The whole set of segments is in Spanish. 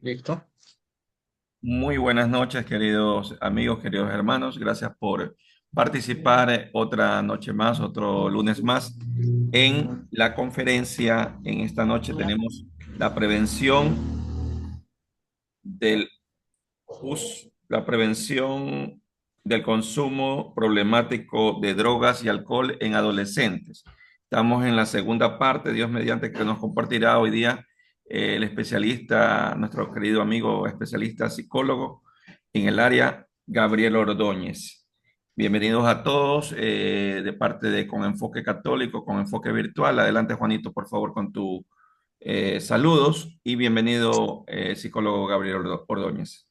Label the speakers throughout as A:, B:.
A: Listo.
B: Muy buenas noches, queridos amigos, queridos hermanos. Gracias por participar otra noche más, otro lunes más en la conferencia. En esta noche tenemos la del la prevención del consumo problemático de drogas y alcohol en adolescentes. Estamos en la segunda parte, Dios mediante, que nos compartirá hoy día el especialista, nuestro querido amigo especialista psicólogo en el área, Gabriel Ordóñez. Bienvenidos a todos de parte de Con Enfoque Católico, con Enfoque Virtual. Adelante, Juanito, por favor, con tu saludos y bienvenido, psicólogo Gabriel Ordóñez.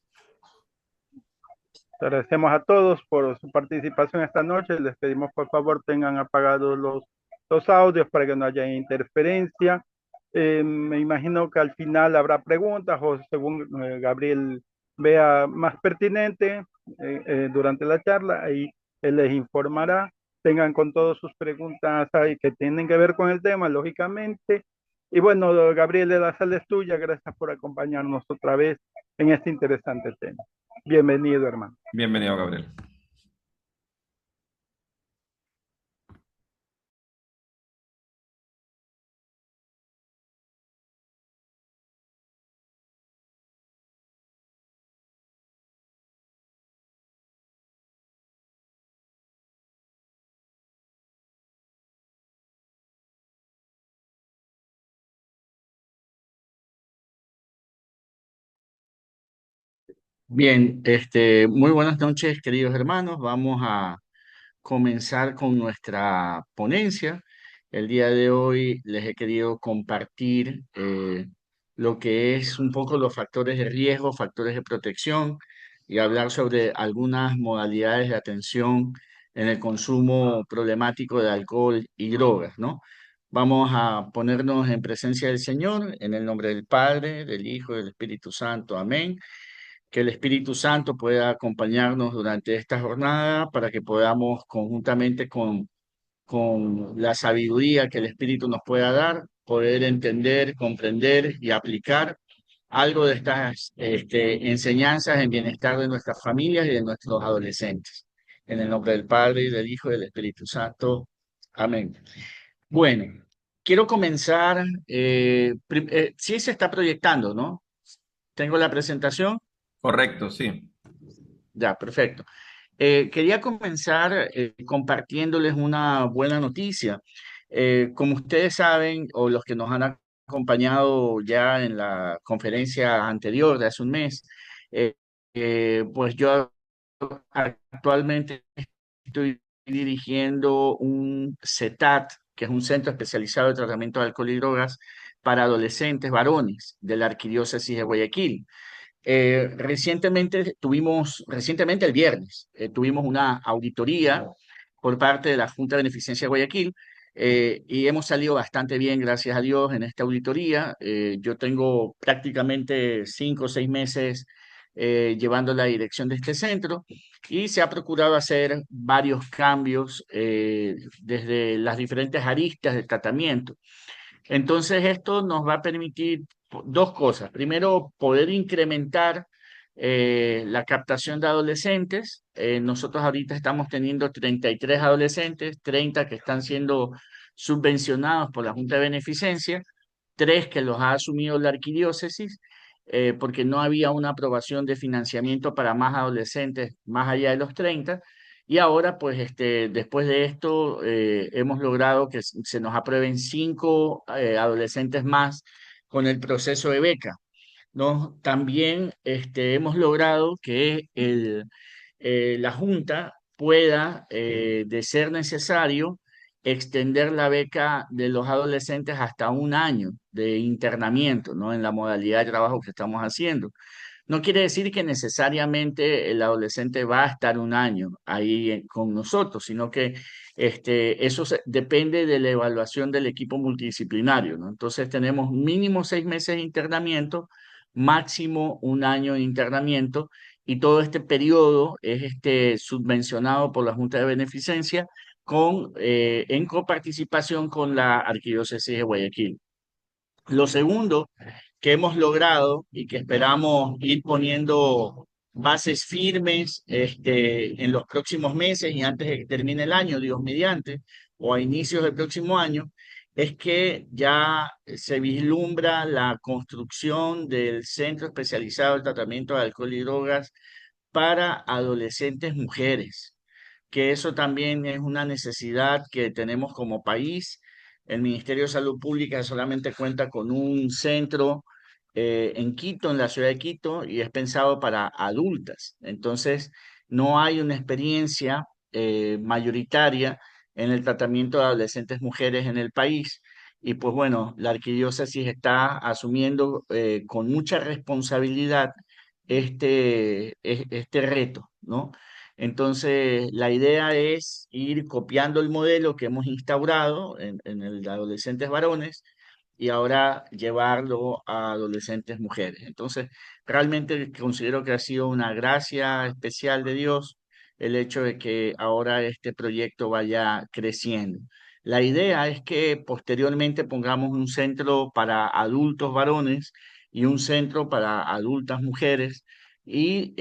C: Agradecemos a todos por su participación esta noche. Les pedimos por favor tengan apagados los audios para que no haya interferencia. Me imagino que al final habrá preguntas o según Gabriel vea más pertinente durante la charla, ahí él les informará. Tengan con todas sus preguntas ahí que tienen que ver con el tema, lógicamente. Y bueno, Gabriel, la sala es tuya. Gracias por acompañarnos otra vez en este interesante tema. Bienvenido, hermano.
B: Bienvenido, Gabriel.
A: Bien, muy buenas noches, queridos hermanos. Vamos a comenzar con nuestra ponencia. El día de hoy les he querido compartir lo que es un poco los factores de riesgo, factores de protección y hablar sobre algunas modalidades de atención en el consumo problemático de alcohol y drogas, ¿no? Vamos a ponernos en presencia del Señor, en el nombre del Padre, del Hijo y del Espíritu Santo. Amén. Que el Espíritu Santo pueda acompañarnos durante esta jornada para que podamos conjuntamente con la sabiduría que el Espíritu nos pueda dar, poder entender, comprender y aplicar algo de estas enseñanzas en bienestar de nuestras familias y de nuestros adolescentes. En el nombre del Padre y del Hijo y del Espíritu Santo. Amén. Bueno, quiero comenzar, sí se está proyectando, ¿no? Tengo la presentación.
B: Correcto, sí.
A: Ya, perfecto. Quería comenzar compartiéndoles una buena noticia. Como ustedes saben, o los que nos han acompañado ya en la conferencia anterior de hace un mes, eh, pues yo actualmente estoy dirigiendo un CETAT, que es un centro especializado de tratamiento de alcohol y drogas para adolescentes varones de la Arquidiócesis de Guayaquil. Recientemente el viernes, tuvimos una auditoría por parte de la Junta de Beneficencia de Guayaquil y hemos salido bastante bien, gracias a Dios, en esta auditoría. Yo tengo prácticamente 5 o 6 meses llevando la dirección de este centro y se ha procurado hacer varios cambios desde las diferentes aristas del tratamiento. Entonces, esto nos va a permitir dos cosas. Primero, poder incrementar la captación de adolescentes. Nosotros ahorita estamos teniendo 33 adolescentes, 30 que están siendo subvencionados por la Junta de Beneficencia, 3 que los ha asumido la arquidiócesis, porque no había una aprobación de financiamiento para más adolescentes más allá de los 30. Y ahora, pues, después de esto, hemos logrado que se nos aprueben 5 adolescentes más con el proceso de beca, ¿no? También hemos logrado que la Junta pueda, de ser necesario, extender la beca de los adolescentes hasta un año de internamiento, ¿no? En la modalidad de trabajo que estamos haciendo. No quiere decir que necesariamente el adolescente va a estar un año ahí con nosotros, sino que depende de la evaluación del equipo multidisciplinario, ¿no? Entonces tenemos mínimo 6 meses de internamiento, máximo un año de internamiento, y todo este periodo es subvencionado por la Junta de Beneficencia en coparticipación con la Arquidiócesis de Guayaquil. Lo segundo que hemos logrado y que esperamos ir poniendo bases firmes en los próximos meses y antes de que termine el año, Dios mediante, o a inicios del próximo año, es que ya se vislumbra la construcción del Centro Especializado de Tratamiento de Alcohol y Drogas para adolescentes mujeres, que eso también es una necesidad que tenemos como país. El Ministerio de Salud Pública solamente cuenta con un centro en Quito, en la ciudad de Quito, y es pensado para adultas. Entonces, no hay una experiencia mayoritaria en el tratamiento de adolescentes mujeres en el país. Y pues bueno, la arquidiócesis está asumiendo con mucha responsabilidad este reto, ¿no? Entonces, la idea es ir copiando el modelo que hemos instaurado en el de adolescentes varones y ahora llevarlo a adolescentes mujeres. Entonces, realmente considero que ha sido una gracia especial de Dios el hecho de que ahora este proyecto vaya creciendo. La idea es que posteriormente pongamos un centro para adultos varones y un centro para adultas mujeres y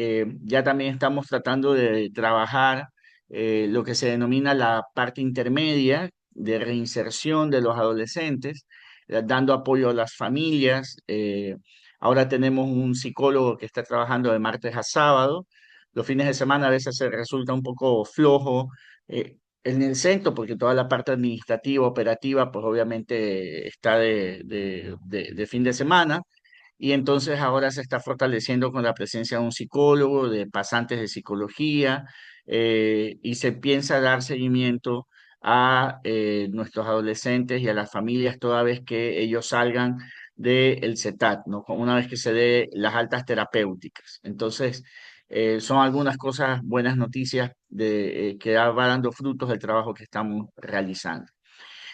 A: ya también estamos tratando de trabajar lo que se denomina la parte intermedia de reinserción de los adolescentes, dando apoyo a las familias. Ahora tenemos un psicólogo que está trabajando de martes a sábado. Los fines de semana a veces se resulta un poco flojo en el centro porque toda la parte administrativa, operativa, pues obviamente está de fin de semana y entonces ahora se está fortaleciendo con la presencia de un psicólogo, de pasantes de psicología, y se piensa dar seguimiento a nuestros adolescentes y a las familias toda vez que ellos salgan del CETAT, ¿no? Una vez que se dé las altas terapéuticas. Entonces, son algunas cosas, buenas noticias que va dando frutos del trabajo que estamos realizando.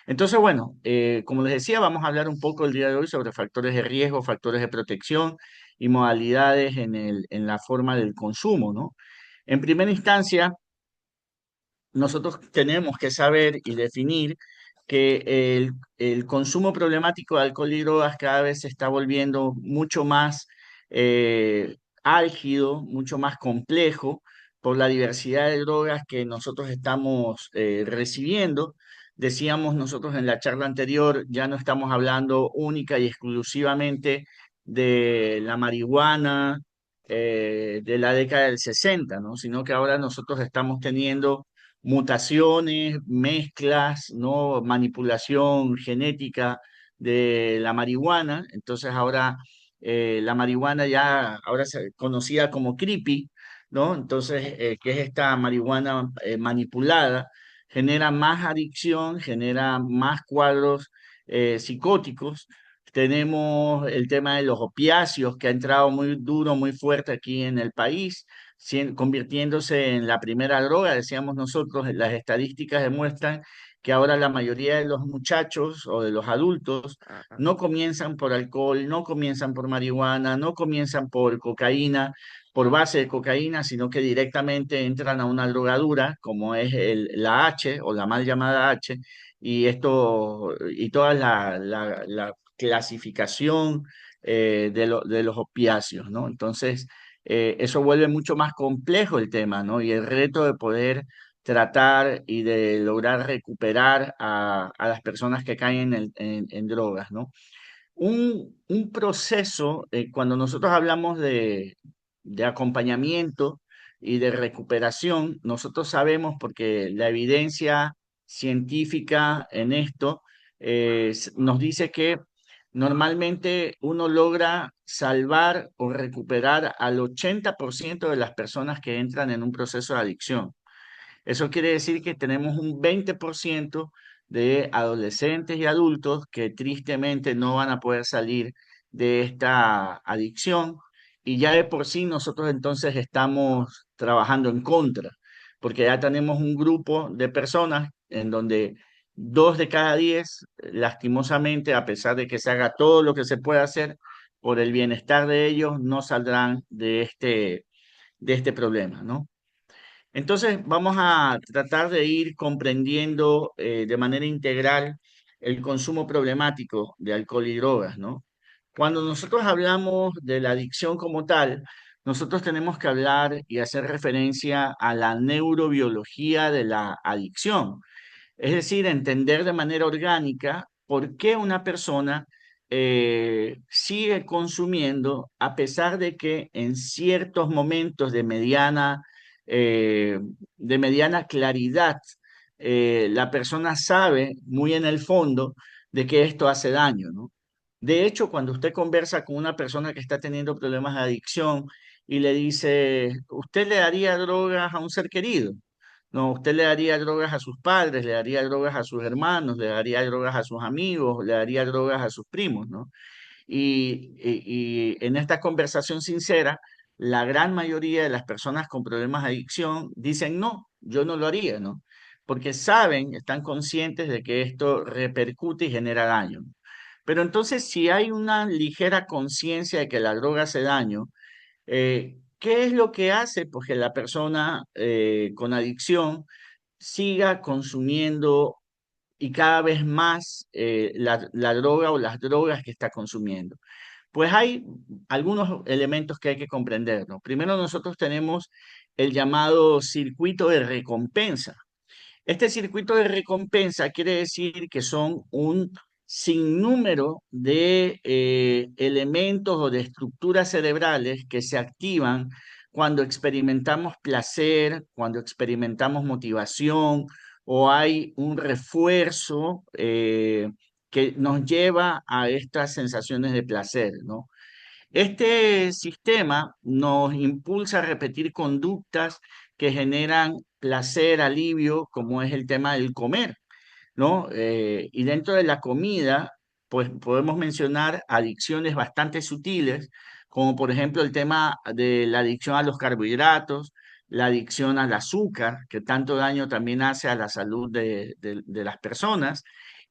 A: Entonces, bueno, como les decía, vamos a hablar un poco el día de hoy sobre factores de riesgo, factores de protección y modalidades en la forma del consumo, ¿no? En primera instancia, nosotros tenemos que saber y definir que el consumo problemático de alcohol y drogas cada vez se está volviendo mucho más álgido, mucho más complejo por la diversidad de drogas que nosotros estamos recibiendo. Decíamos nosotros en la charla anterior, ya no estamos hablando única y exclusivamente de la marihuana de la década del 60, ¿no? Sino que ahora nosotros estamos teniendo mutaciones, mezclas, ¿no? Manipulación genética de la marihuana. Entonces ahora la marihuana ya, ahora se conocida como creepy, ¿no? Entonces, que es esta marihuana manipulada, genera más adicción, genera más cuadros psicóticos. Tenemos el tema de los opiáceos que ha entrado muy duro, muy fuerte aquí en el país convirtiéndose en la primera droga, decíamos nosotros, las estadísticas demuestran que ahora la mayoría de los muchachos o de los adultos no comienzan por alcohol, no comienzan por marihuana, no comienzan por cocaína, por base de cocaína, sino que directamente entran a una drogadura como es la H o la mal llamada H, y esto y toda la clasificación de los opiáceos, ¿no? Entonces, eso vuelve mucho más complejo el tema, ¿no? Y el reto de poder tratar y de lograr recuperar a las personas que caen en drogas, ¿no? Un proceso, cuando nosotros hablamos de acompañamiento y de recuperación, nosotros sabemos porque la evidencia científica en esto nos dice que normalmente uno logra salvar o recuperar al 80% de las personas que entran en un proceso de adicción. Eso quiere decir que tenemos un 20% de adolescentes y adultos que tristemente no van a poder salir de esta adicción y ya de por sí nosotros entonces estamos trabajando en contra, porque ya tenemos un grupo de personas en donde 2 de cada 10, lastimosamente, a pesar de que se haga todo lo que se puede hacer por el bienestar de ellos, no saldrán de este problema, ¿no? Entonces, vamos a tratar de ir comprendiendo de manera integral el consumo problemático de alcohol y drogas, ¿no? Cuando nosotros hablamos de la adicción como tal, nosotros tenemos que hablar y hacer referencia a la neurobiología de la adicción. Es decir, entender de manera orgánica por qué una persona sigue consumiendo a pesar de que en ciertos momentos eh, de mediana claridad la persona sabe muy en el fondo de que esto hace daño, ¿no? De hecho, cuando usted conversa con una persona que está teniendo problemas de adicción y le dice, ¿usted le daría drogas a un ser querido? No, usted le daría drogas a sus padres, le daría drogas a sus hermanos, le daría drogas a sus amigos, le daría drogas a sus primos, ¿no? Y en esta conversación sincera, la gran mayoría de las personas con problemas de adicción dicen, no, yo no lo haría, ¿no? Porque saben, están conscientes de que esto repercute y genera daño. Pero entonces, si hay una ligera conciencia de que la droga hace daño, ¿qué es lo que hace? Pues que la persona con adicción siga consumiendo y cada vez más la droga o las drogas que está consumiendo. Pues hay algunos elementos que hay que comprender, ¿no? Primero, nosotros tenemos el llamado circuito de recompensa. Este circuito de recompensa quiere decir que son un sinnúmero de elementos o de estructuras cerebrales que se activan cuando experimentamos placer, cuando experimentamos motivación o hay un refuerzo que nos lleva a estas sensaciones de placer, ¿no? Este sistema nos impulsa a repetir conductas que generan placer, alivio, como es el tema del comer, ¿no? Y dentro de la comida, pues podemos mencionar adicciones bastante sutiles, como por ejemplo el tema de la adicción a los carbohidratos, la adicción al azúcar, que tanto daño también hace a la salud de las personas.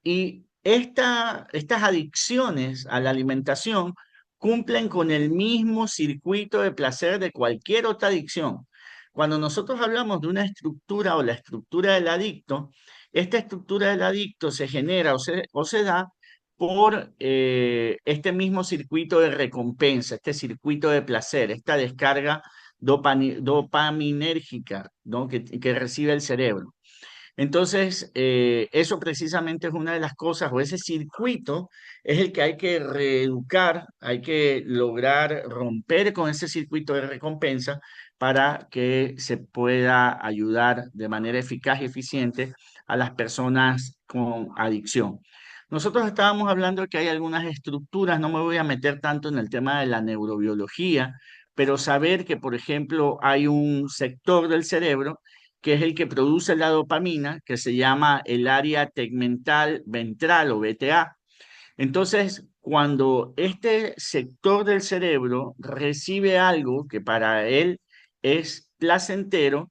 A: Y estas adicciones a la alimentación cumplen con el mismo circuito de placer de cualquier otra adicción. Cuando nosotros hablamos de una estructura o la estructura del adicto, esta estructura del adicto se genera o se da por este mismo circuito de recompensa, este circuito de placer, esta descarga dopaminérgica, ¿no? que recibe el cerebro. Entonces, eso precisamente es una de las cosas, o ese circuito es el que hay que reeducar, hay que lograr romper con ese circuito de recompensa para que se pueda ayudar de manera eficaz y eficiente a las personas con adicción. Nosotros estábamos hablando de que hay algunas estructuras, no me voy a meter tanto en el tema de la neurobiología, pero saber que, por ejemplo, hay un sector del cerebro que es el que produce la dopamina, que se llama el área tegmental ventral o VTA. Entonces, cuando este sector del cerebro recibe algo que para él es placentero,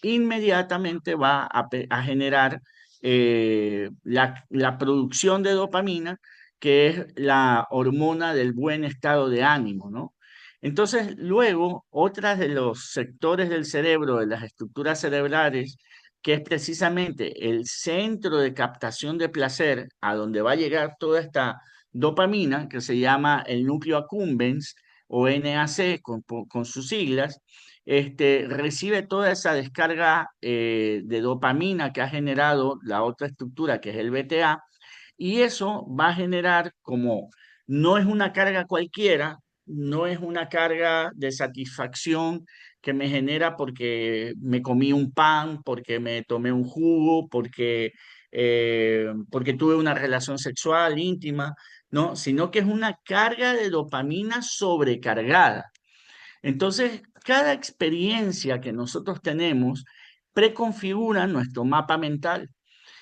A: inmediatamente va a generar la producción de dopamina, que es la hormona del buen estado de ánimo, ¿no? Entonces, luego, otras de los sectores del cerebro, de las estructuras cerebrales, que es precisamente el centro de captación de placer, a donde va a llegar toda esta dopamina, que se llama el núcleo accumbens o NAC con sus siglas, recibe toda esa descarga de dopamina que ha generado la otra estructura, que es el BTA, y eso va a generar como no es una carga cualquiera, no es una carga de satisfacción que me genera porque me comí un pan, porque me tomé un jugo, porque tuve una relación sexual íntima, ¿no? Sino que es una carga de dopamina sobrecargada. Entonces, cada experiencia que nosotros tenemos preconfigura nuestro mapa mental.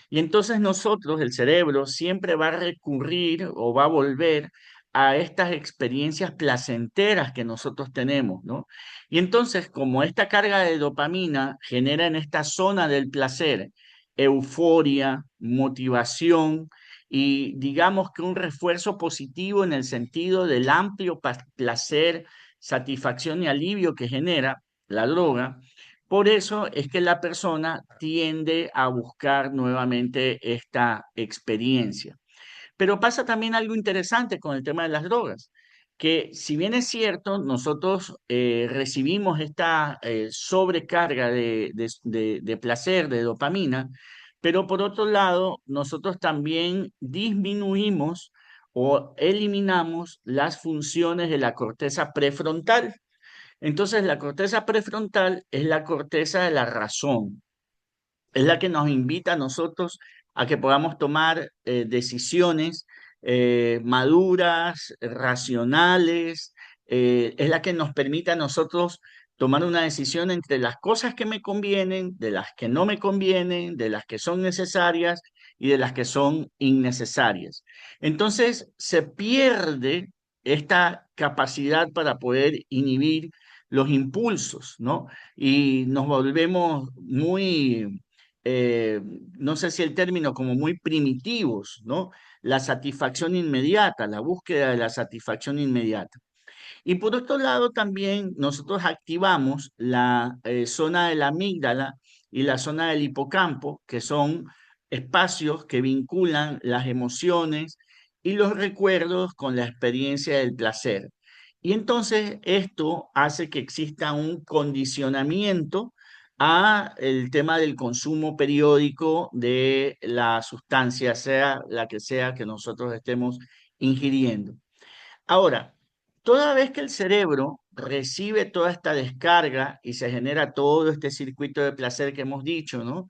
A: Y entonces nosotros, el cerebro, siempre va a recurrir o va a volver a estas experiencias placenteras que nosotros tenemos, ¿no? Y entonces, como esta carga de dopamina genera en esta zona del placer euforia, motivación y digamos que un refuerzo positivo en el sentido del amplio placer, satisfacción y alivio que genera la droga, por eso es que la persona tiende a buscar nuevamente esta experiencia. Pero pasa también algo interesante con el tema de las drogas, que si bien es cierto, nosotros recibimos esta sobrecarga de placer, de dopamina, pero por otro lado, nosotros también disminuimos o eliminamos las funciones de la corteza prefrontal. Entonces, la corteza prefrontal es la corteza de la razón, es la que nos invita a nosotros a que podamos tomar decisiones maduras, racionales, es la que nos permite a nosotros tomar una decisión entre las cosas que me convienen, de las que no me convienen, de las que son necesarias y de las que son innecesarias. Entonces se pierde esta capacidad para poder inhibir los impulsos, ¿no? Y nos volvemos muy no sé si el término, como muy primitivos, ¿no? La satisfacción inmediata, la búsqueda de la satisfacción inmediata. Y por otro lado, también nosotros activamos la zona de la amígdala y la zona del hipocampo, que son espacios que vinculan las emociones y los recuerdos con la experiencia del placer. Y entonces esto hace que exista un condicionamiento a el tema del consumo periódico de la sustancia, sea la que sea que nosotros estemos ingiriendo. Ahora, toda vez que el cerebro recibe toda esta descarga y se genera todo este circuito de placer que hemos dicho, ¿no?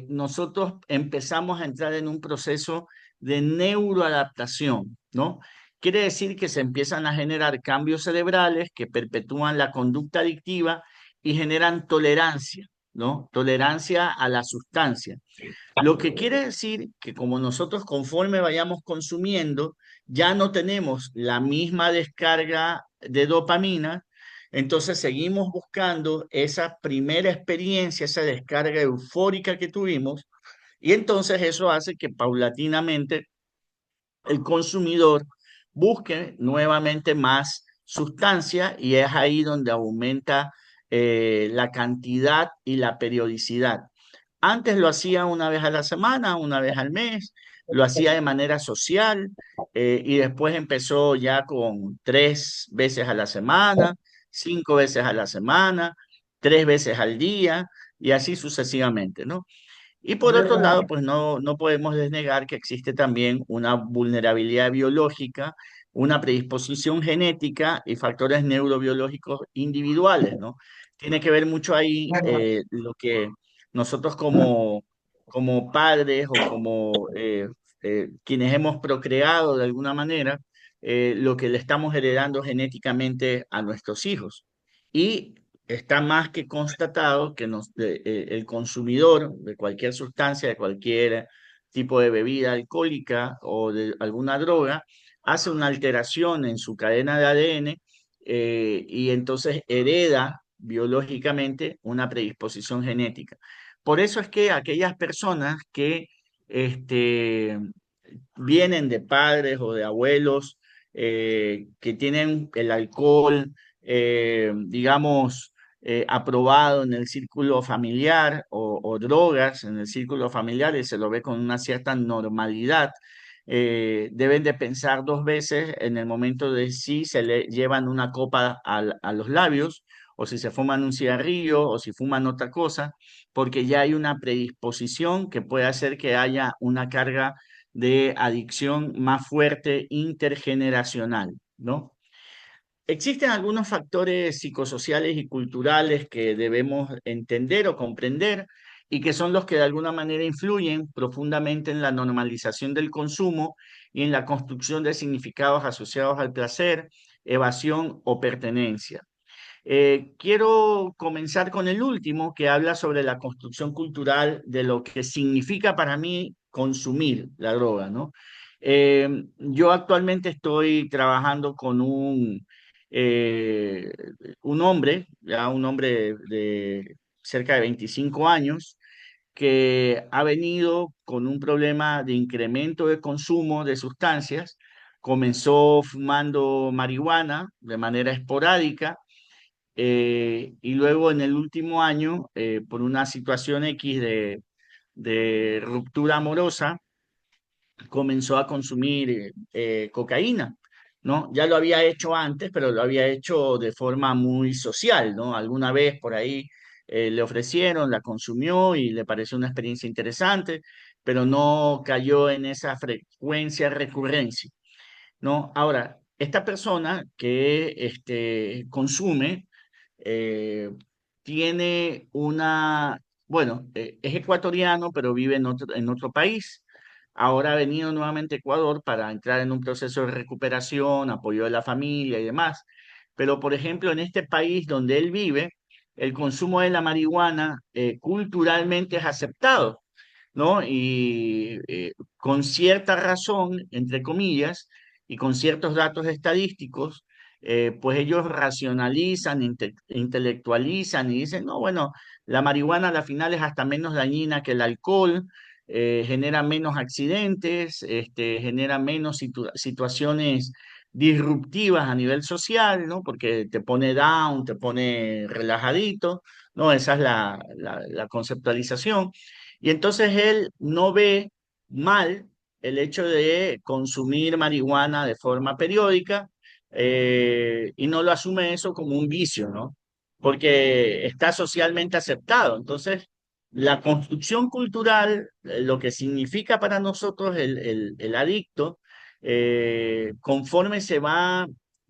A: Nosotros empezamos a entrar en un proceso de neuroadaptación, ¿no? Quiere decir que se empiezan a generar cambios cerebrales que perpetúan la conducta adictiva y generan tolerancia, ¿no? Tolerancia a la sustancia. Lo que quiere decir que como nosotros conforme vayamos consumiendo, ya no tenemos la misma descarga de dopamina, entonces seguimos buscando esa primera experiencia, esa descarga eufórica que tuvimos, y entonces eso hace que paulatinamente el consumidor busque nuevamente más sustancia y es ahí donde aumenta la cantidad y la periodicidad. Antes lo hacía una vez a la semana, una vez al mes, lo hacía de manera social y después empezó ya con 3 veces a la semana, 5 veces a la semana, 3 veces al día y así sucesivamente, ¿no? Y por otro lado, pues no podemos desnegar que existe también una vulnerabilidad biológica, una predisposición genética y factores neurobiológicos individuales, ¿no? Tiene que ver mucho ahí lo que nosotros como padres o como quienes hemos procreado de alguna manera, lo que le estamos heredando genéticamente a nuestros hijos. Y está más que constatado que el consumidor de cualquier sustancia, de cualquier tipo de bebida alcohólica o de alguna droga, hace una alteración en su cadena de ADN y entonces hereda biológicamente una predisposición genética. Por eso es que aquellas personas que este, vienen de padres o de abuelos que tienen el alcohol, digamos, aprobado en el círculo familiar o drogas en el círculo familiar y se lo ve con una cierta normalidad. Deben de pensar 2 veces en el momento de si se le llevan una copa a los labios o si se fuman un cigarrillo o si fuman otra cosa, porque ya hay una predisposición que puede hacer que haya una carga de adicción más fuerte intergeneracional, ¿no? Existen algunos factores psicosociales y culturales que debemos entender o comprender y que son los que de alguna manera influyen profundamente en la normalización del consumo y en la construcción de significados asociados al placer, evasión o pertenencia. Quiero comenzar con el último, que habla sobre la construcción cultural de lo que significa para mí consumir la droga, ¿no? Yo actualmente estoy trabajando con eh, un hombre, ya un hombre de cerca de 25 años, que ha venido con un problema de incremento de consumo de sustancias. Comenzó fumando marihuana de manera esporádica y luego en el último año, por una situación X de ruptura amorosa, comenzó a consumir cocaína, ¿no? Ya lo había hecho antes, pero lo había hecho de forma muy social, ¿no? Alguna vez por ahí le ofrecieron, la consumió y le pareció una experiencia interesante, pero no cayó en esa frecuencia, recurrencia, ¿no? Ahora, esta persona que consume eh, tiene bueno, es ecuatoriano, pero vive en otro país. Ahora ha venido nuevamente a Ecuador para entrar en un proceso de recuperación, apoyo de la familia y demás. Pero, por ejemplo, en este país donde él vive, el consumo de la marihuana culturalmente es aceptado, ¿no? Y con cierta razón, entre comillas, y con ciertos datos estadísticos, pues ellos racionalizan, intelectualizan y dicen, no, bueno, la marihuana a la final es hasta menos dañina que el alcohol, genera menos accidentes, genera menos situaciones disruptivas a nivel social, ¿no? Porque te pone down, te pone relajadito, ¿no? Esa es la conceptualización. Y entonces él no ve mal el hecho de consumir marihuana de forma periódica y no lo asume eso como un vicio, ¿no? Porque está socialmente aceptado. Entonces, la construcción cultural, lo que significa para nosotros el adicto, conforme se va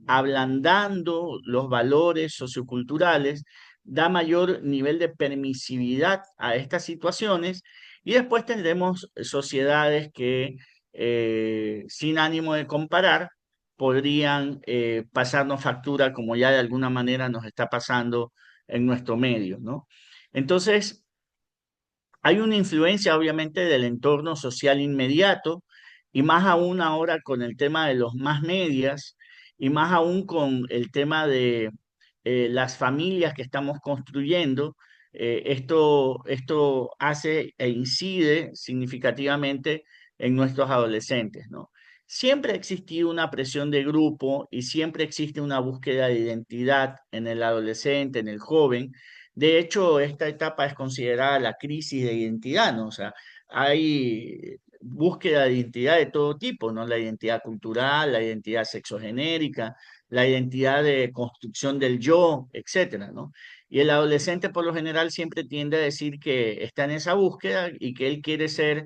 A: ablandando los valores socioculturales, da mayor nivel de permisividad a estas situaciones y después tendremos sociedades que, sin ánimo de comparar, podrían pasarnos factura como ya de alguna manera nos está pasando en nuestro medio, ¿no? Entonces, hay una influencia obviamente del entorno social inmediato y más aún ahora con el tema de los más medias y más aún con el tema de las familias que estamos construyendo. Esto hace e incide significativamente en nuestros adolescentes, ¿no? Siempre ha existido una presión de grupo y siempre existe una búsqueda de identidad en el adolescente, en el joven. De hecho, esta etapa es considerada la crisis de identidad, ¿no? O sea, hay búsqueda de identidad de todo tipo, ¿no? La identidad cultural, la identidad sexogenérica, la identidad de construcción del yo, etcétera, ¿no? Y el adolescente por lo general siempre tiende a decir que está en esa búsqueda y que él quiere ser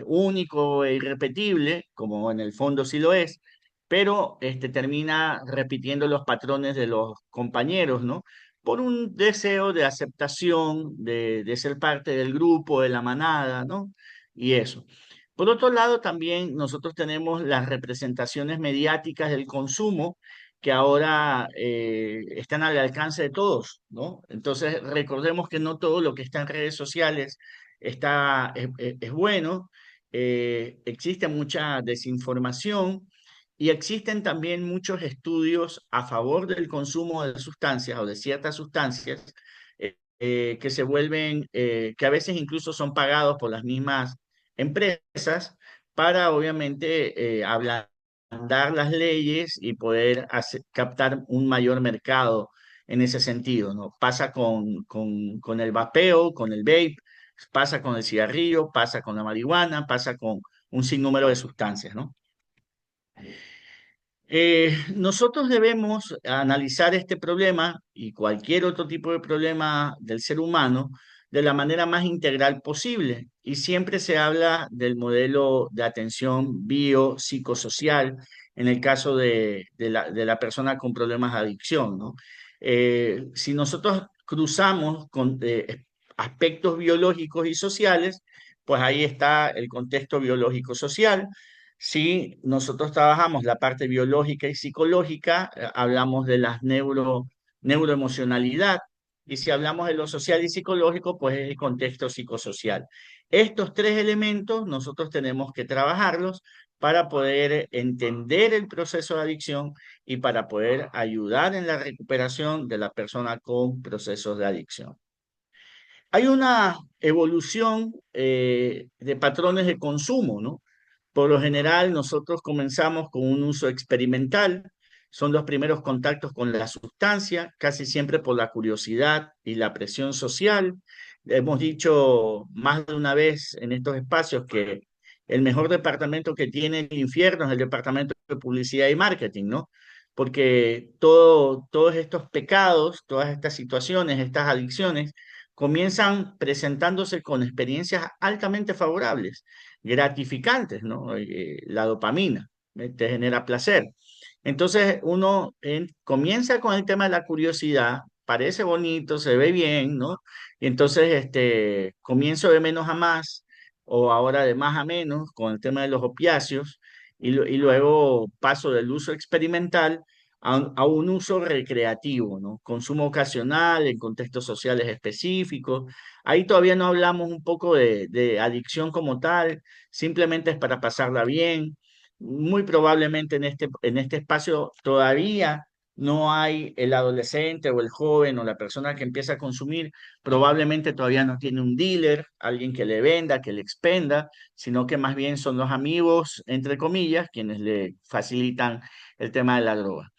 A: único e irrepetible, como en el fondo sí lo es, pero termina repitiendo los patrones de los compañeros, ¿no? Por un deseo de aceptación, de ser parte del grupo, de la manada, ¿no? Y eso. Por otro lado, también nosotros tenemos las representaciones mediáticas del consumo que ahora están al alcance de todos, ¿no? Entonces, recordemos que no todo lo que está en redes sociales es bueno, existe mucha desinformación y existen también muchos estudios a favor del consumo de sustancias o de ciertas sustancias que se vuelven, que a veces incluso son pagados por las mismas empresas para obviamente ablandar las leyes y poder captar un mayor mercado en ese sentido, ¿no? Pasa con el vapeo, con el vape, pasa con el cigarrillo, pasa con la marihuana, pasa con un sinnúmero de sustancias, ¿no? Nosotros debemos analizar este problema y cualquier otro tipo de problema del ser humano de la manera más integral posible. Y siempre se habla del modelo de atención biopsicosocial en el caso de la persona con problemas de adicción, ¿no? Si nosotros cruzamos con aspectos biológicos y sociales, pues ahí está el contexto biológico-social. Si nosotros trabajamos la parte biológica y psicológica, hablamos de las neuroemocionalidad, y si hablamos de lo social y psicológico, pues es el contexto psicosocial. Estos tres elementos nosotros tenemos que trabajarlos para poder entender el proceso de adicción y para poder ayudar en la recuperación de la persona con procesos de adicción. Hay una evolución de patrones de consumo, ¿no? Por lo general, nosotros comenzamos con un uso experimental, son los primeros contactos con la sustancia, casi siempre por la curiosidad y la presión social. Hemos dicho más de una vez en estos espacios que el mejor departamento que tiene el infierno es el departamento de publicidad y marketing, ¿no? Porque todos estos pecados, todas estas situaciones, estas adicciones, comienzan presentándose con experiencias altamente favorables, gratificantes, ¿no? La dopamina, te genera placer. Entonces uno comienza con el tema de la curiosidad, parece bonito, se ve bien, ¿no? Y entonces comienzo de menos a más o ahora de más a menos con el tema de los opiáceos y luego paso del uso experimental a un uso recreativo, ¿no? Consumo ocasional en contextos sociales específicos. Ahí todavía no hablamos un poco de adicción como tal, simplemente es para pasarla bien. Muy probablemente en este espacio todavía no hay el adolescente o el joven o la persona que empieza a consumir, probablemente todavía no tiene un dealer, alguien que le venda, que le expenda, sino que más bien son los amigos, entre comillas, quienes le facilitan el tema de la droga.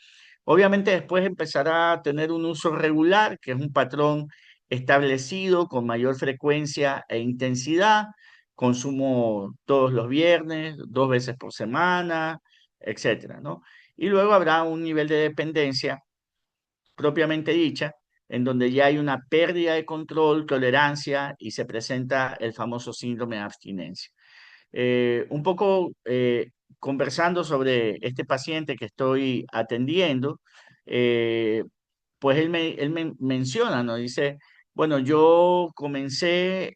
A: Obviamente después empezará a tener un uso regular, que es un patrón establecido con mayor frecuencia e intensidad, consumo todos los viernes, 2 veces por semana, etcétera, ¿no? Y luego habrá un nivel de dependencia propiamente dicha, en donde ya hay una pérdida de control, tolerancia y se presenta el famoso síndrome de abstinencia. Un poco conversando sobre este paciente que estoy atendiendo, eh, pues él me menciona, ¿no? Dice, bueno, yo comencé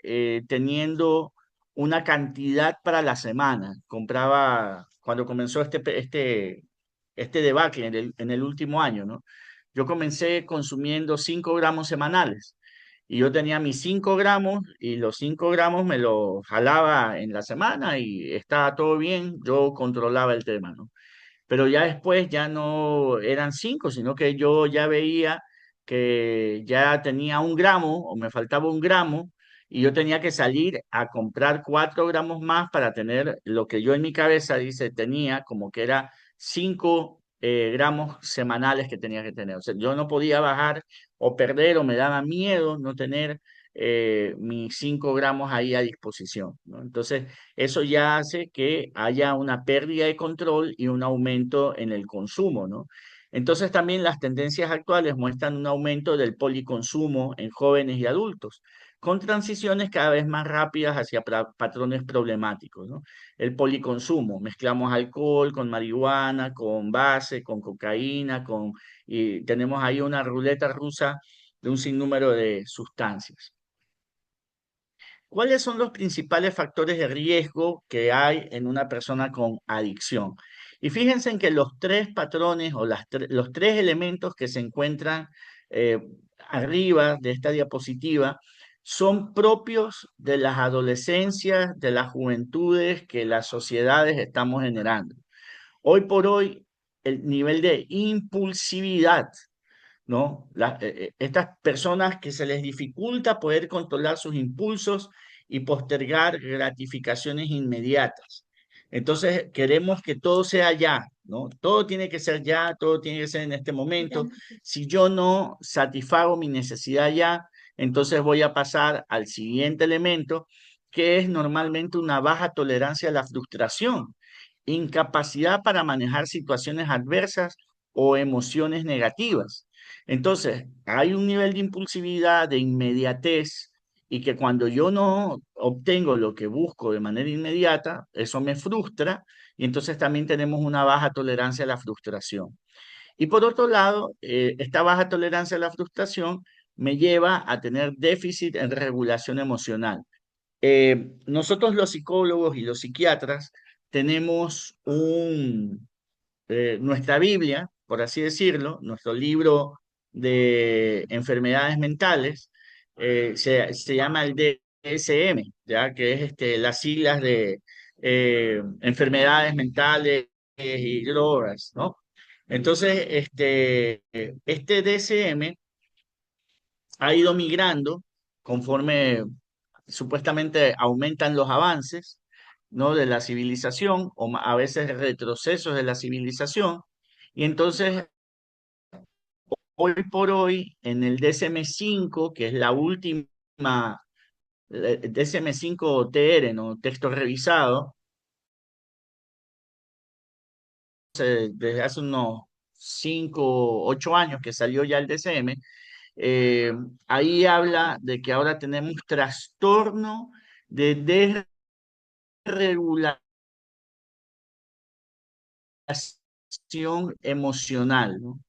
A: teniendo una cantidad para la semana. Compraba, cuando comenzó este debacle en el último año, ¿no? Yo comencé consumiendo 5 gramos semanales. Y yo tenía mis 5 gramos y los 5 gramos me los jalaba en la semana y estaba todo bien, yo controlaba el tema, ¿no? Pero ya después ya no eran 5, sino que yo ya veía que ya tenía 1 gramo o me faltaba 1 gramo y yo tenía que salir a comprar 4 gramos más para tener lo que yo en mi cabeza dice tenía como que era 5 gramos semanales que tenía que tener. O sea, yo no podía bajar o perder o me daba miedo no tener mis 5 gramos ahí a disposición, ¿no? Entonces, eso ya hace que haya una pérdida de control y un aumento en el consumo, ¿no? Entonces también las tendencias actuales muestran un aumento del policonsumo en jóvenes y adultos, con transiciones cada vez más rápidas hacia patrones problemáticos, ¿no? El policonsumo, mezclamos alcohol con marihuana, con base, con cocaína, y tenemos ahí una ruleta rusa de un sinnúmero de sustancias. ¿Cuáles son los principales factores de riesgo que hay en una persona con adicción? Y fíjense en que los 3 patrones o los 3 elementos que se encuentran eh, arriba de esta diapositiva son propios de las adolescencias, de las juventudes que las sociedades estamos generando. Hoy por hoy, el nivel de impulsividad, ¿no? Estas personas que se les dificulta poder controlar sus impulsos y postergar gratificaciones inmediatas. Entonces, queremos que todo sea ya, ¿no? Todo tiene que ser ya, todo tiene que ser en este momento. Si yo no satisfago mi necesidad ya, entonces voy a pasar al siguiente elemento, que es normalmente una baja tolerancia a la frustración, incapacidad para manejar situaciones adversas o emociones negativas. Entonces, hay un nivel de impulsividad, de inmediatez, y que cuando yo no obtengo lo que busco de manera inmediata, eso me frustra, y entonces también tenemos una baja tolerancia a la frustración. Y por otro lado, esta baja tolerancia a la frustración me lleva a tener déficit en regulación emocional. Nosotros los psicólogos y los psiquiatras tenemos nuestra Biblia, por así decirlo, nuestro libro de enfermedades mentales, se llama el DSM, ¿ya? Que es las siglas de enfermedades mentales y drogas, ¿no? Entonces, este DSM ha ido migrando conforme supuestamente aumentan los avances, ¿no? De la civilización, o a veces retrocesos de la civilización. Y entonces, hoy por hoy, en el DSM-5, que es la última, DSM-5 TR, ¿no? Texto revisado, desde hace unos 5, 8 años que salió ya el DCM, eh, ahí habla de que ahora tenemos trastorno de desregulación emocional, ¿no?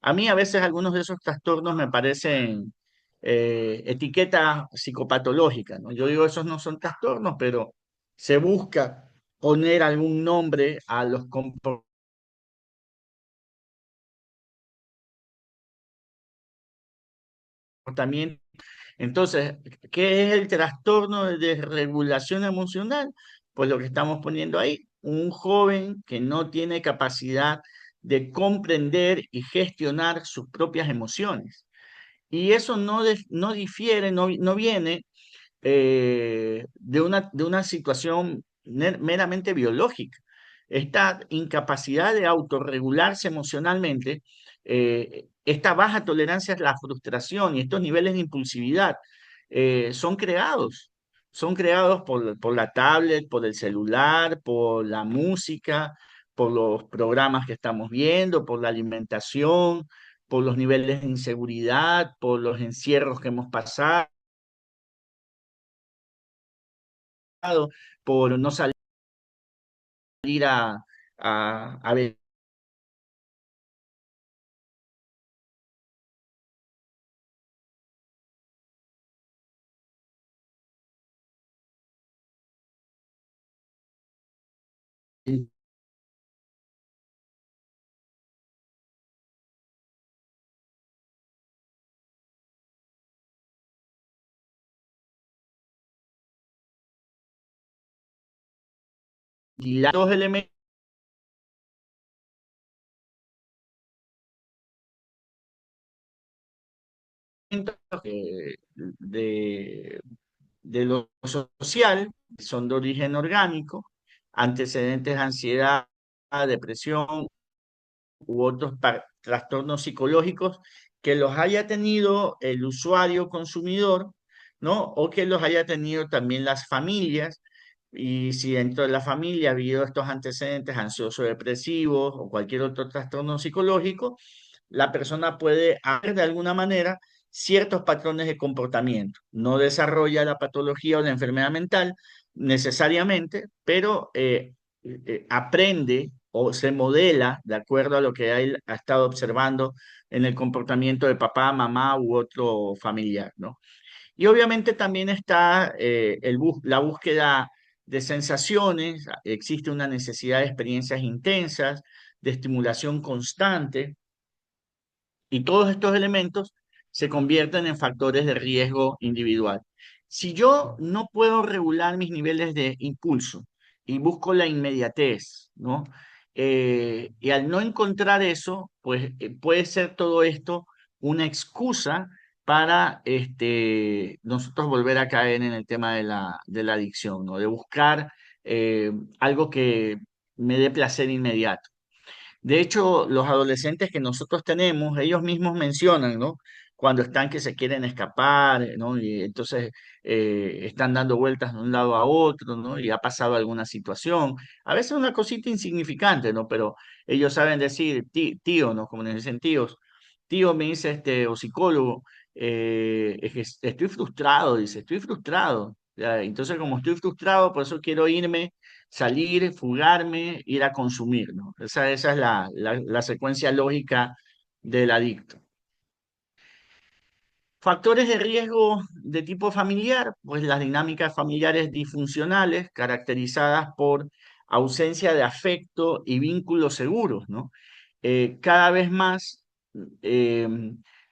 A: A mí a veces algunos de esos trastornos me parecen etiquetas psicopatológicas, ¿no? Yo digo, esos no son trastornos, pero se busca poner algún nombre a los comportamientos. Entonces, ¿qué es el trastorno de desregulación emocional? Pues lo que estamos poniendo ahí, un joven que no tiene capacidad de comprender y gestionar sus propias emociones. Y eso no difiere, no viene de una situación meramente biológica. Esta incapacidad de autorregularse emocionalmente, esta baja tolerancia a la frustración y estos niveles de impulsividad son creados por la tablet, por el celular, por la música, por los programas que estamos viendo, por la alimentación, por los niveles de inseguridad, por los encierros que hemos pasado, por no salir a ventilar dos elementos de, de lo social, son de origen orgánico, antecedentes de ansiedad, depresión u otros trastornos psicológicos que los haya tenido el usuario consumidor, ¿no? O que los haya tenido también las familias. Y si dentro de la familia ha habido estos antecedentes ansioso-depresivos o cualquier otro trastorno psicológico, la persona puede hacer de alguna manera ciertos patrones de comportamiento. No desarrolla la patología o la enfermedad mental necesariamente, pero aprende o se modela de acuerdo a lo que él ha estado observando en el comportamiento de papá, mamá u otro familiar, ¿no? Y obviamente también está la búsqueda de sensaciones, existe una necesidad de experiencias intensas, de estimulación constante, y todos estos elementos se convierten en factores de riesgo individual. Si yo no puedo regular mis niveles de impulso y busco la inmediatez, ¿no? Y al no encontrar eso, pues puede ser todo esto una excusa para nosotros volver a caer en el tema de la adicción, ¿no? De buscar algo que me dé placer inmediato. De hecho, los adolescentes que nosotros tenemos, ellos mismos mencionan, ¿no? Cuando están que se quieren escapar, ¿no? Y entonces están dando vueltas de un lado a otro, ¿no? Y ha pasado alguna situación. A veces una cosita insignificante, ¿no? Pero ellos saben decir, tío, ¿no? Como les dicen tíos. Tío me dice o psicólogo, es que estoy frustrado, dice, estoy frustrado. Ya, entonces, como estoy frustrado, por eso quiero irme, salir, fugarme, ir a consumir, ¿no? Esa es la secuencia lógica del adicto. Factores de riesgo de tipo familiar, pues las dinámicas familiares disfuncionales caracterizadas por ausencia de afecto y vínculos seguros, ¿no? Cada vez más eh,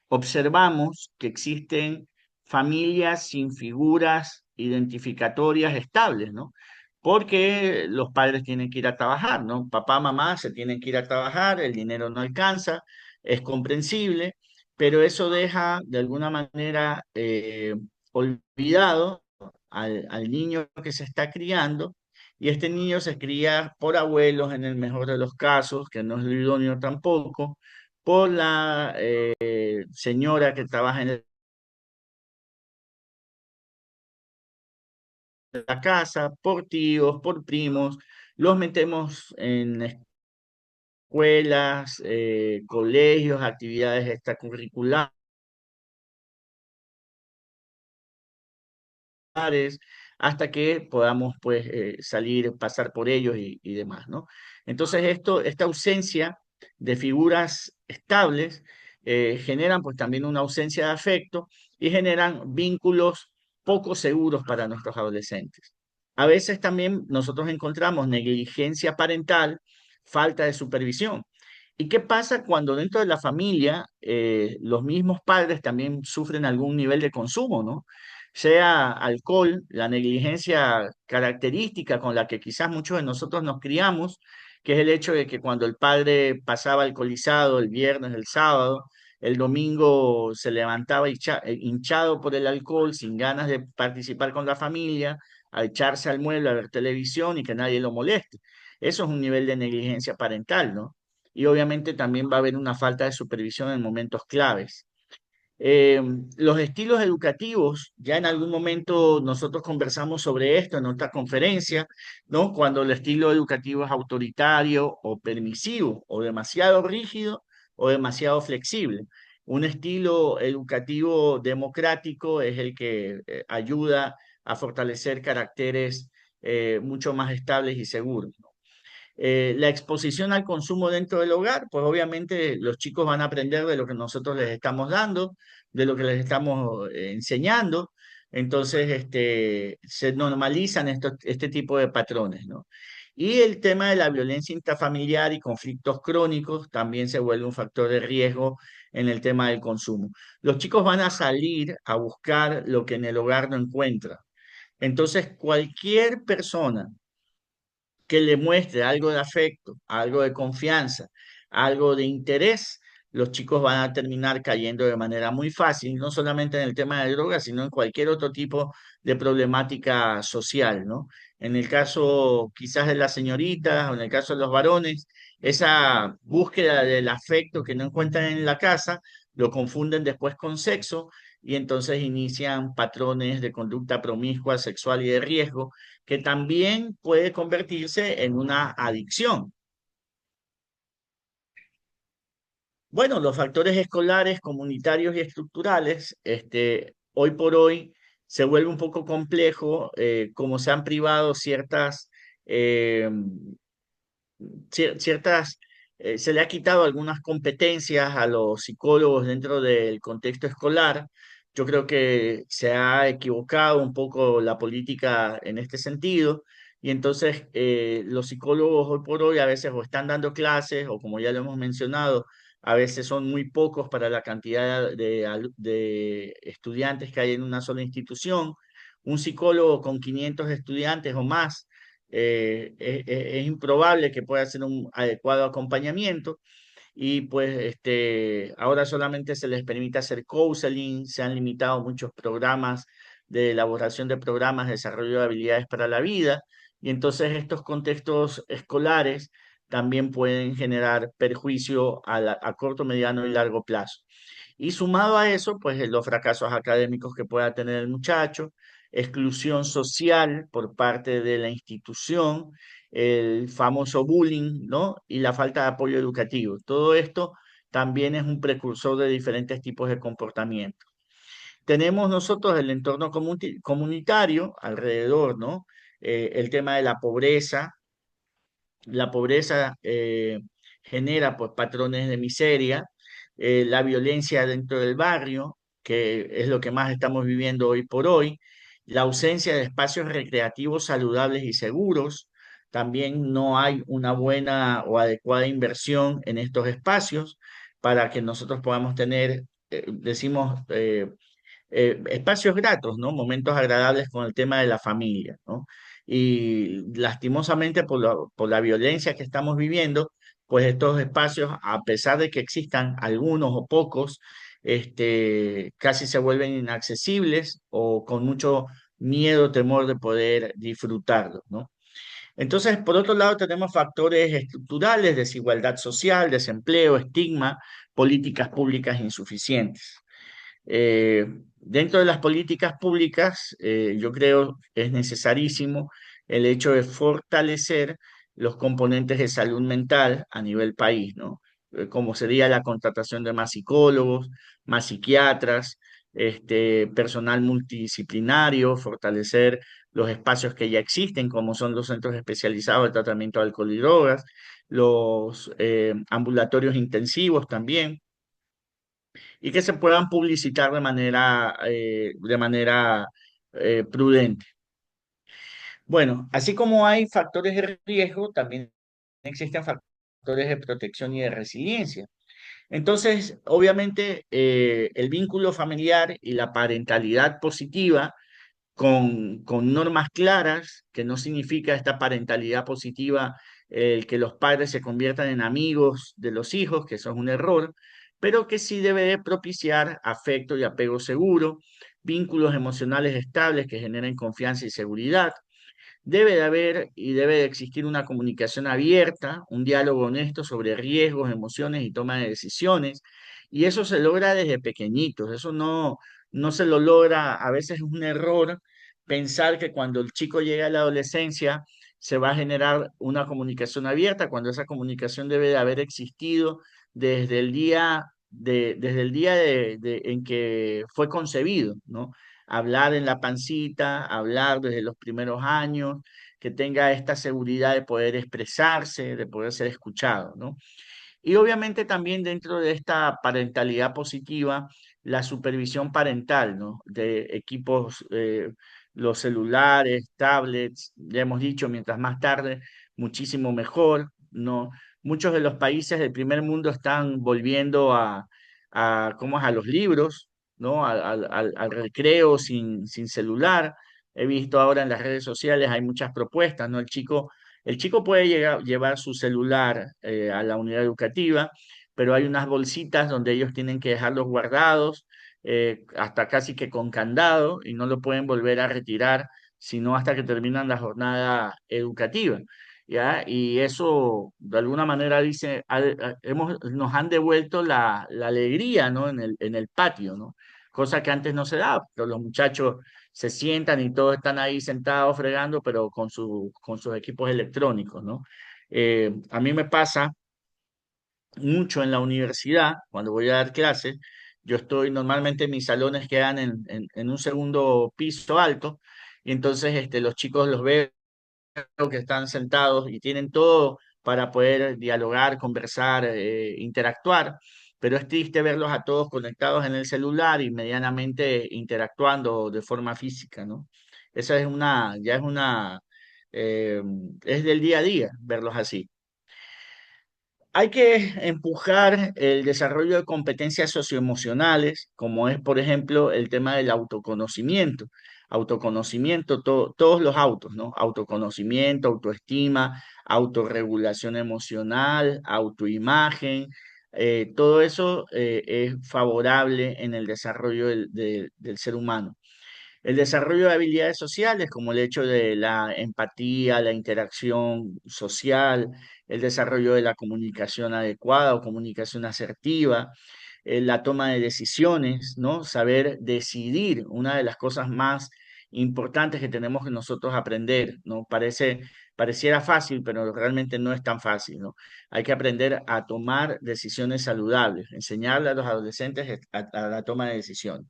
A: observamos que existen familias sin figuras identificatorias estables, ¿no? Porque los padres tienen que ir a trabajar, ¿no? Papá, mamá se tienen que ir a trabajar, el dinero no alcanza, es comprensible, pero eso deja de alguna manera olvidado al niño que se está criando, y este niño se cría por abuelos en el mejor de los casos, que no es lo idóneo tampoco, por la señora que trabaja en la casa, por tíos, por primos, los metemos en escuelas, colegios, actividades extracurriculares, hasta que podamos pues salir, pasar por ellos y demás, ¿no? Entonces esta ausencia de figuras estables generan pues también una ausencia de afecto y generan vínculos poco seguros para nuestros adolescentes. A veces también nosotros encontramos negligencia parental, falta de supervisión. ¿Y qué pasa cuando dentro de la familia los mismos padres también sufren algún nivel de consumo, ¿no? Sea alcohol, la negligencia característica con la que quizás muchos de nosotros nos criamos, que es el hecho de que cuando el padre pasaba alcoholizado el viernes, el sábado, el domingo se levantaba hinchado por el alcohol, sin ganas de participar con la familia, a echarse al mueble a ver televisión y que nadie lo moleste. Eso es un nivel de negligencia parental, ¿no? Y obviamente también va a haber una falta de supervisión en momentos claves. Eh, los estilos educativos, ya en algún momento nosotros conversamos sobre esto en otra conferencia, ¿no? Cuando el estilo educativo es autoritario o permisivo, o demasiado rígido o demasiado flexible. Un estilo educativo democrático es el que ayuda a fortalecer caracteres mucho más estables y seguros. La exposición al consumo dentro del hogar, pues obviamente los chicos van a aprender de lo que nosotros les estamos dando, de lo que les estamos enseñando, entonces se normalizan este tipo de patrones, ¿no? Y el tema de la violencia intrafamiliar y conflictos crónicos también se vuelve un factor de riesgo en el tema del consumo. Los chicos van a salir a buscar lo que en el hogar no encuentran. Entonces, cualquier persona que le muestre algo de afecto, algo de confianza, algo de interés, los chicos van a terminar cayendo de manera muy fácil, no solamente en el tema de drogas, sino en cualquier otro tipo de problemática social, ¿no? En el caso quizás de las señoritas o en el caso de los varones, esa búsqueda del afecto que no encuentran en la casa, lo confunden después con sexo y entonces inician patrones de conducta promiscua, sexual y de riesgo que también puede convertirse en una adicción. Bueno, los factores escolares, comunitarios y estructurales, hoy por hoy se vuelve un poco complejo, como se han privado eh, ciertas, se le ha quitado algunas competencias a los psicólogos dentro del contexto escolar. Yo creo que se ha equivocado un poco la política en este sentido y entonces los psicólogos hoy por hoy a veces o están dando clases o como ya lo hemos mencionado, a veces son muy pocos para la cantidad de estudiantes que hay en una sola institución. Un psicólogo con 500 estudiantes o más es improbable que pueda hacer un adecuado acompañamiento y pues ahora solamente se les permite hacer counseling, se han limitado muchos programas de elaboración de programas de desarrollo de habilidades para la vida y entonces estos contextos escolares también pueden generar perjuicio a corto, mediano y largo plazo. Y sumado a eso, pues los fracasos académicos que pueda tener el muchacho, exclusión social por parte de la institución, el famoso bullying, ¿no? Y la falta de apoyo educativo. Todo esto también es un precursor de diferentes tipos de comportamiento. Tenemos nosotros el entorno comunitario alrededor, ¿no? El tema de la pobreza genera pues, patrones de miseria, la violencia dentro del barrio, que es lo que más estamos viviendo hoy por hoy, la ausencia de espacios recreativos saludables y seguros, también no hay una buena o adecuada inversión en estos espacios para que nosotros podamos tener, espacios gratos, ¿no? Momentos agradables con el tema de la familia, ¿no? Y lastimosamente por la violencia que estamos viviendo, pues estos espacios, a pesar de que existan algunos o pocos, casi se vuelven inaccesibles o con mucho miedo, temor de poder disfrutarlos, ¿no? Entonces, por otro lado, tenemos factores estructurales, desigualdad social, desempleo, estigma, políticas públicas insuficientes. Eh, Dentro de las políticas públicas, yo creo que es necesarísimo el hecho de fortalecer los componentes de salud mental a nivel país, ¿no? Como sería la contratación de más psicólogos, más psiquiatras, personal multidisciplinario, fortalecer los espacios que ya existen, como son los centros especializados de tratamiento de alcohol y drogas, los ambulatorios intensivos también, y que se puedan publicitar de manera prudente. Bueno, así como hay factores de riesgo, también existen factores de protección y de resiliencia. Entonces, obviamente, el vínculo familiar y la parentalidad positiva con normas claras, que no significa esta parentalidad positiva el que los padres se conviertan en amigos de los hijos, que eso es un error, pero que sí debe de propiciar afecto y apego seguro, vínculos emocionales estables que generen confianza y seguridad. Debe de haber y debe de existir una comunicación abierta, un diálogo honesto sobre riesgos, emociones y toma de decisiones. Y eso se logra desde pequeñitos. Eso no se lo logra, a veces es un error pensar que cuando el chico llega a la adolescencia se va a generar una comunicación abierta, cuando esa comunicación debe de haber existido desde el día en que fue concebido, ¿no? Hablar en la pancita, hablar desde los primeros años, que tenga esta seguridad de poder expresarse, de poder ser escuchado, ¿no? Y obviamente también dentro de esta parentalidad positiva, la supervisión parental, ¿no? De equipos, los celulares, tablets, ya hemos dicho, mientras más tarde, muchísimo mejor, ¿no? Muchos de los países del primer mundo están volviendo ¿cómo es? A los libros, ¿no? Al recreo sin celular. He visto ahora en las redes sociales, hay muchas propuestas, ¿no? El chico puede llevar su celular a la unidad educativa, pero hay unas bolsitas donde ellos tienen que dejarlos guardados, hasta casi que con candado, y no lo pueden volver a retirar, sino hasta que terminan la jornada educativa. ¿Ya? Y eso, de alguna manera, nos han devuelto la alegría, ¿no? En el patio, ¿no? Cosa que antes no se daba, pero los muchachos se sientan y todos están ahí sentados fregando, pero con sus equipos electrónicos, ¿no? A mí me pasa mucho en la universidad, cuando voy a dar clases, normalmente mis salones quedan en un segundo piso alto, y entonces los chicos los veo que están sentados y tienen todo para poder dialogar, conversar, interactuar, pero es triste verlos a todos conectados en el celular y medianamente interactuando de forma física, ¿no? Esa eh, es del día a día verlos así. Hay que empujar el desarrollo de competencias socioemocionales, como es, por ejemplo, el tema del autoconocimiento. Autoconocimiento, todos los autos, ¿no? Autoconocimiento, autoestima, autorregulación emocional, autoimagen, todo eso es favorable en el desarrollo del ser humano. El desarrollo de habilidades sociales, como el hecho de la empatía, la interacción social, el desarrollo de la comunicación adecuada o comunicación asertiva, la toma de decisiones, ¿no? Saber decidir, una de las cosas más importantes que tenemos que nosotros aprender, ¿no? Pareciera fácil, pero realmente no es tan fácil, ¿no? Hay que aprender a tomar decisiones saludables, enseñarle a los adolescentes a la toma de decisiones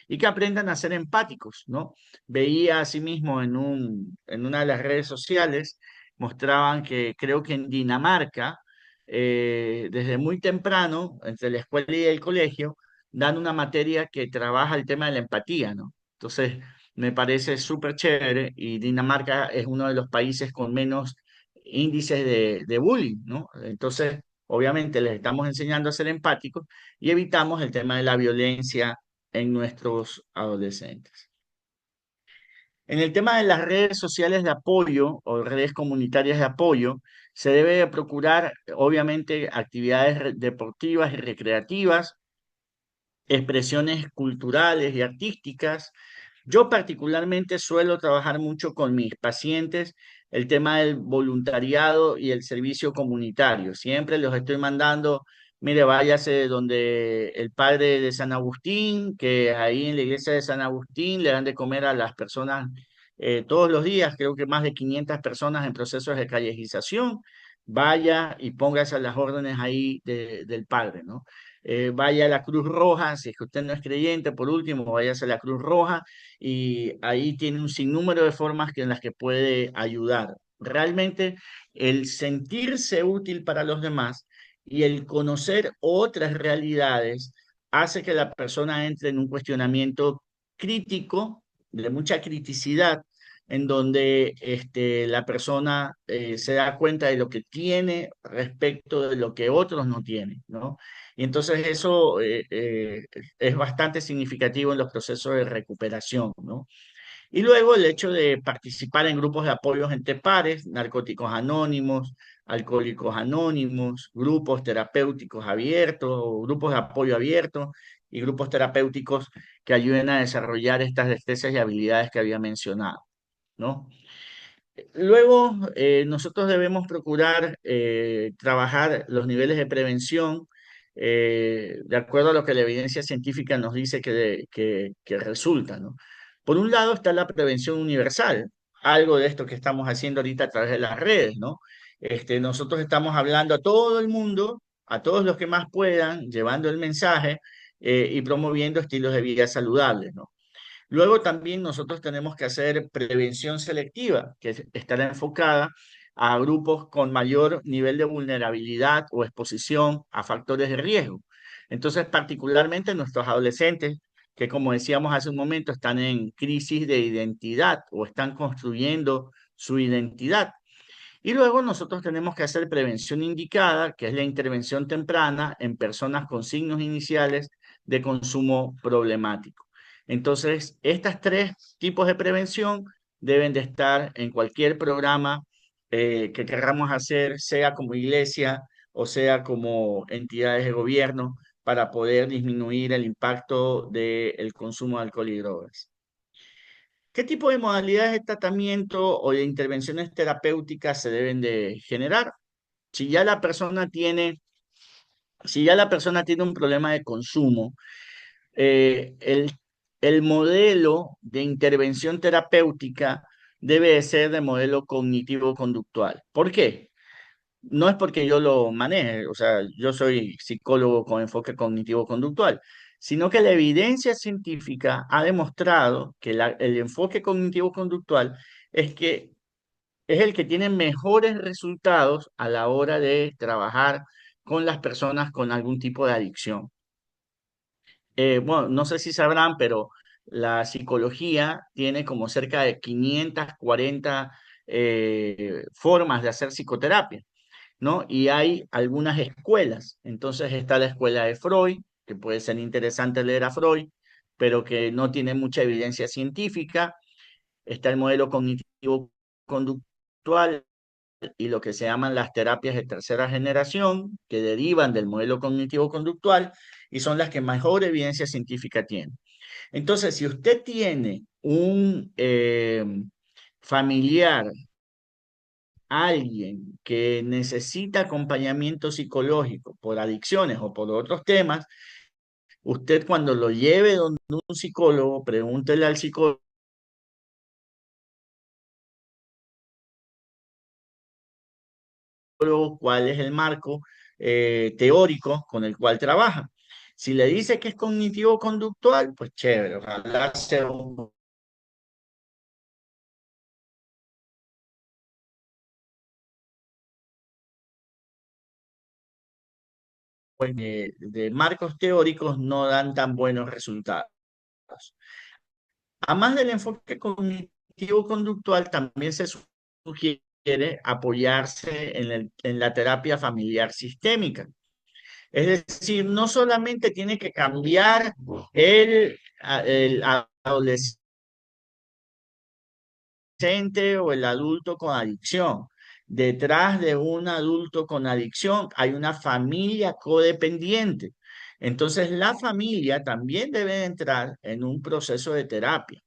A: y que aprendan a ser empáticos, ¿no? Veía asimismo en una de las redes sociales, mostraban que creo que en Dinamarca, desde muy temprano, entre la escuela y el colegio, dan una materia que trabaja el tema de la empatía, ¿no? Entonces, me parece súper chévere y Dinamarca es uno de los países con menos índices de bullying, ¿no? Entonces, obviamente les estamos enseñando a ser empáticos y evitamos el tema de la violencia en nuestros adolescentes. En el tema de las redes sociales de apoyo o redes comunitarias de apoyo, se debe de procurar, obviamente, actividades deportivas y recreativas, expresiones culturales y artísticas. Yo particularmente suelo trabajar mucho con mis pacientes el tema del voluntariado y el servicio comunitario. Siempre los estoy mandando, mire, váyase donde el padre de San Agustín, que ahí en la iglesia de San Agustín le dan de comer a las personas todos los días, creo que más de 500 personas en procesos de callejización, vaya y póngase a las órdenes ahí del Padre, ¿no? Vaya a la Cruz Roja, si es que usted no es creyente, por último, váyase a la Cruz Roja y ahí tiene un sinnúmero de formas en las que puede ayudar. Realmente el sentirse útil para los demás y el conocer otras realidades hace que la persona entre en un cuestionamiento crítico, de mucha criticidad, en donde la persona se da cuenta de lo que tiene respecto de lo que otros no tienen, ¿no? Y entonces eso es bastante significativo en los procesos de recuperación, ¿no? Y luego el hecho de participar en grupos de apoyo entre pares, narcóticos anónimos, alcohólicos anónimos, grupos terapéuticos abiertos, grupos de apoyo abiertos y grupos terapéuticos que ayuden a desarrollar estas destrezas y habilidades que había mencionado, ¿no? Luego, nosotros debemos procurar trabajar los niveles de prevención de acuerdo a lo que la evidencia científica nos dice que resulta, ¿no? Por un lado está la prevención universal, algo de esto que estamos haciendo ahorita a través de las redes, ¿no? Nosotros estamos hablando a todo el mundo, a todos los que más puedan, llevando el mensaje y promoviendo estilos de vida saludables, ¿no? Luego también nosotros tenemos que hacer prevención selectiva, estará enfocada a grupos con mayor nivel de vulnerabilidad o exposición a factores de riesgo. Entonces, particularmente nuestros adolescentes, que como decíamos hace un momento, están en crisis de identidad o están construyendo su identidad. Y luego nosotros tenemos que hacer prevención indicada, que es la intervención temprana en personas con signos iniciales de consumo problemático. Entonces, estas tres tipos de prevención deben de estar en cualquier programa que queramos hacer, sea como iglesia o sea como entidades de gobierno, para poder disminuir el impacto del consumo de alcohol y drogas. ¿Qué tipo de modalidades de tratamiento o de intervenciones terapéuticas se deben de generar? Si ya la persona tiene, si ya la persona tiene un problema de consumo, el modelo de intervención terapéutica debe de ser de modelo cognitivo-conductual. ¿Por qué? No es porque yo lo maneje, o sea, yo soy psicólogo con enfoque cognitivo-conductual, sino que la evidencia científica ha demostrado que el enfoque cognitivo-conductual es que es el que tiene mejores resultados a la hora de trabajar con las personas con algún tipo de adicción. Bueno, no sé si sabrán, pero la psicología tiene como cerca de 540 formas de hacer psicoterapia, ¿no? Y hay algunas escuelas. Entonces está la escuela de Freud, que puede ser interesante leer a Freud, pero que no tiene mucha evidencia científica. Está el modelo cognitivo conductual y lo que se llaman las terapias de tercera generación, que derivan del modelo cognitivo conductual y son las que mejor evidencia científica tienen. Entonces, si usted tiene un familiar, alguien que necesita acompañamiento psicológico por adicciones o por otros temas, usted cuando lo lleve donde un psicólogo, pregúntele al psicólogo cuál es el marco teórico con el cual trabaja. Si le dice que es cognitivo-conductual, pues chévere, ojalá sea un pues, de marcos teóricos no dan tan buenos resultados. Además del enfoque cognitivo-conductual, también se sugiere apoyarse en la terapia familiar sistémica. Es decir, no solamente tiene que cambiar el adolescente o el adulto con adicción. Detrás de un adulto con adicción hay una familia codependiente. Entonces, la familia también debe entrar en un proceso de terapia.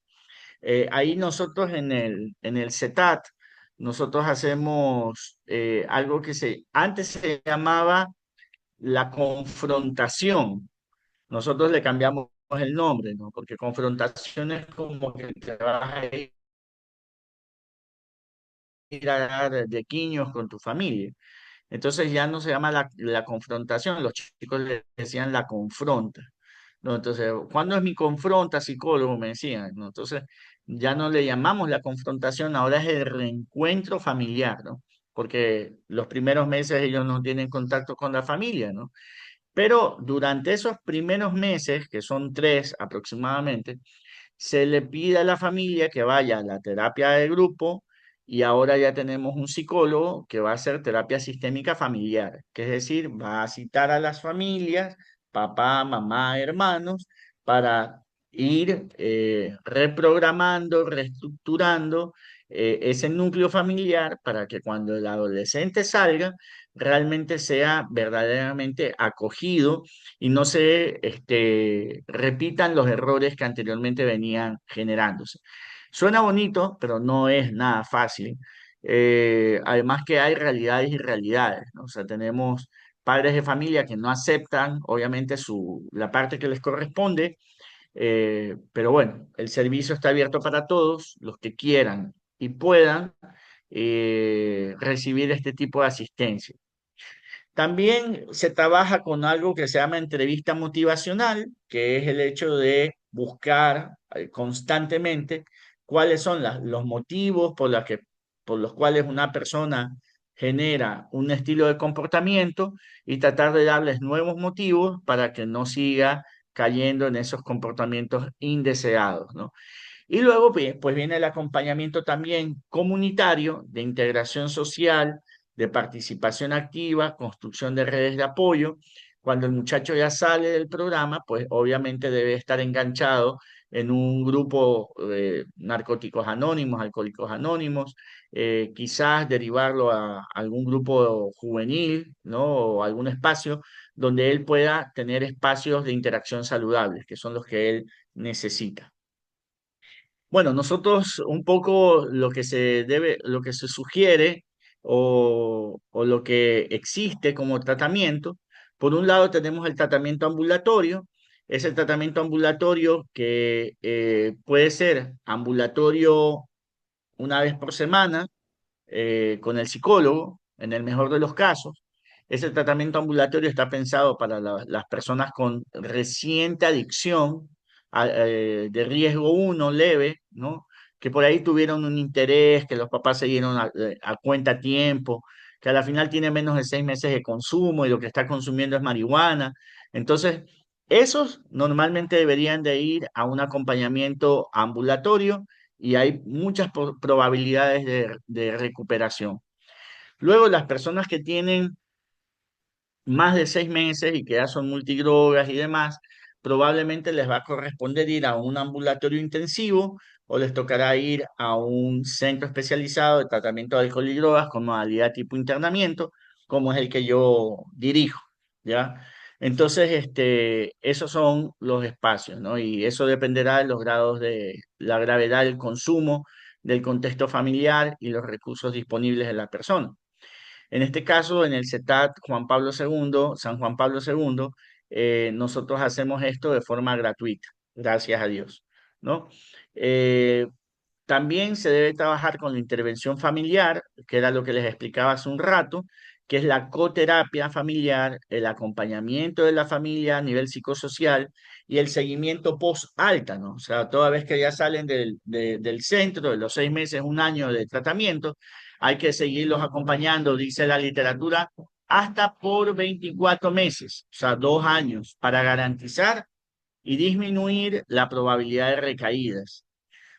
A: Ahí nosotros en el CETAT, nosotros hacemos algo que antes se llamaba la confrontación. Nosotros le cambiamos el nombre, ¿no? Porque confrontación es como que te vas a ir ir a dar de quiños con tu familia. Entonces ya no se llama la confrontación, los chicos le decían la confronta, ¿no? Entonces, ¿cuándo es mi confronta, psicólogo? Me decían, ¿no? Entonces, ya no le llamamos la confrontación, ahora es el reencuentro familiar, ¿no? Porque los primeros meses ellos no tienen contacto con la familia, ¿no? Pero durante esos primeros meses, que son 3 aproximadamente, se le pide a la familia que vaya a la terapia de grupo y ahora ya tenemos un psicólogo que va a hacer terapia sistémica familiar, que es decir, va a citar a las familias, papá, mamá, hermanos, para ir reprogramando, reestructurando ese núcleo familiar para que cuando el adolescente salga, realmente sea verdaderamente acogido y no se repitan los errores que anteriormente venían generándose. Suena bonito, pero no es nada fácil. Además que hay realidades y realidades, ¿no? O sea, tenemos padres de familia que no aceptan, obviamente, la parte que les corresponde, pero bueno, el servicio está abierto para todos, los que quieran y puedan recibir este tipo de asistencia. También se trabaja con algo que se llama entrevista motivacional, que es el hecho de buscar constantemente cuáles son los motivos por los cuales una persona genera un estilo de comportamiento y tratar de darles nuevos motivos para que no siga cayendo en esos comportamientos indeseados, ¿no? Y luego, pues viene el acompañamiento también comunitario de integración social, de participación activa, construcción de redes de apoyo. Cuando el muchacho ya sale del programa, pues obviamente debe estar enganchado en un grupo de narcóticos anónimos, alcohólicos anónimos, quizás derivarlo a algún grupo juvenil, ¿no? O algún espacio donde él pueda tener espacios de interacción saludables, que son los que él necesita. Bueno, nosotros un poco lo que se sugiere o lo que existe como tratamiento, por un lado tenemos el tratamiento ambulatorio, es el tratamiento ambulatorio que puede ser ambulatorio una vez por semana, con el psicólogo, en el mejor de los casos. Ese tratamiento ambulatorio está pensado para las personas con reciente adicción de riesgo uno leve, ¿no? Que por ahí tuvieron un interés, que los papás se dieron a cuenta a tiempo, que a la final tiene menos de 6 meses de consumo y lo que está consumiendo es marihuana. Entonces, esos normalmente deberían de ir a un acompañamiento ambulatorio y hay muchas probabilidades de recuperación. Luego, las personas que tienen más de 6 meses y que ya son multidrogas y demás, probablemente les va a corresponder ir a un ambulatorio intensivo o les tocará ir a un centro especializado de tratamiento de alcohol y drogas con modalidad tipo internamiento, como es el que yo dirijo, ¿ya? Entonces, esos son los espacios, ¿no? Y eso dependerá de los grados de la gravedad del consumo, del contexto familiar y los recursos disponibles de la persona. En este caso, en el CETAT Juan Pablo II, San Juan Pablo II, nosotros hacemos esto de forma gratuita, gracias a Dios, ¿no? Eh, También se debe trabajar con la intervención familiar, que era lo que les explicaba hace un rato, que es la coterapia familiar, el acompañamiento de la familia a nivel psicosocial y el seguimiento post-alta, ¿no? O sea, toda vez que ya salen del centro, de los 6 meses, un año de tratamiento, hay que seguirlos acompañando, dice la literatura, hasta por 24 meses, o sea, 2 años, para garantizar y disminuir la probabilidad de recaídas.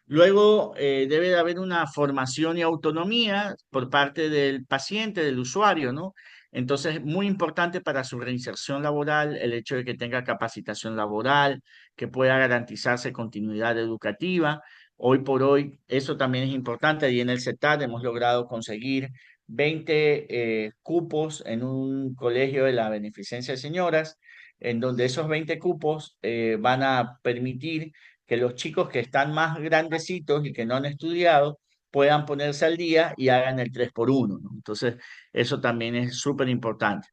A: Luego, debe de haber una formación y autonomía por parte del paciente, del usuario, ¿no? Entonces, muy importante para su reinserción laboral el hecho de que tenga capacitación laboral, que pueda garantizarse continuidad educativa. Hoy por hoy, eso también es importante y en el CETAD hemos logrado conseguir 20 cupos en un colegio de la Beneficencia de Señoras, en donde esos 20 cupos van a permitir que los chicos que están más grandecitos y que no han estudiado puedan ponerse al día y hagan el 3x1, ¿no? Entonces, eso también es súper importante.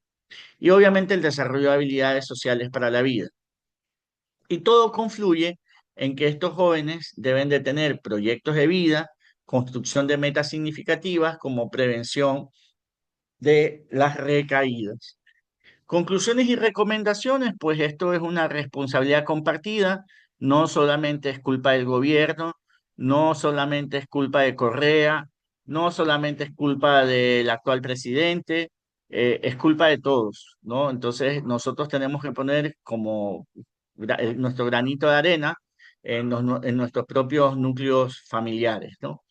A: Y obviamente el desarrollo de habilidades sociales para la vida. Y todo confluye en que estos jóvenes deben de tener proyectos de vida, construcción de metas significativas como prevención de las recaídas. Conclusiones y recomendaciones, pues esto es una responsabilidad compartida, no solamente es culpa del gobierno, no solamente es culpa de Correa, no solamente es culpa del actual presidente, es culpa de todos, ¿no? Entonces nosotros tenemos que poner como nuestro granito de arena en nuestros propios núcleos familiares, ¿no?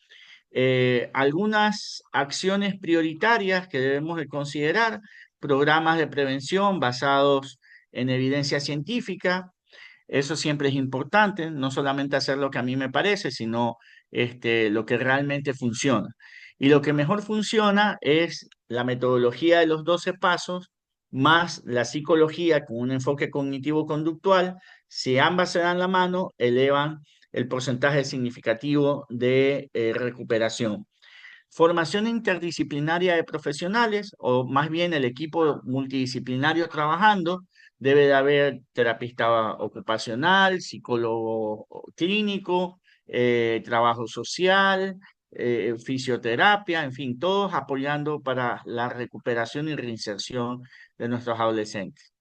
A: Algunas acciones prioritarias que debemos de considerar, programas de prevención basados en evidencia científica, eso siempre es importante, no solamente hacer lo que a mí me parece, sino lo que realmente funciona. Y lo que mejor funciona es la metodología de los 12 pasos más la psicología con un enfoque cognitivo-conductual. Si ambas se dan la mano, elevan el porcentaje significativo de recuperación. Formación interdisciplinaria de profesionales, o más bien el equipo multidisciplinario trabajando. Debe de haber terapista ocupacional, psicólogo clínico, trabajo social, fisioterapia, en fin, todos apoyando para la recuperación y reinserción de nuestros adolescentes.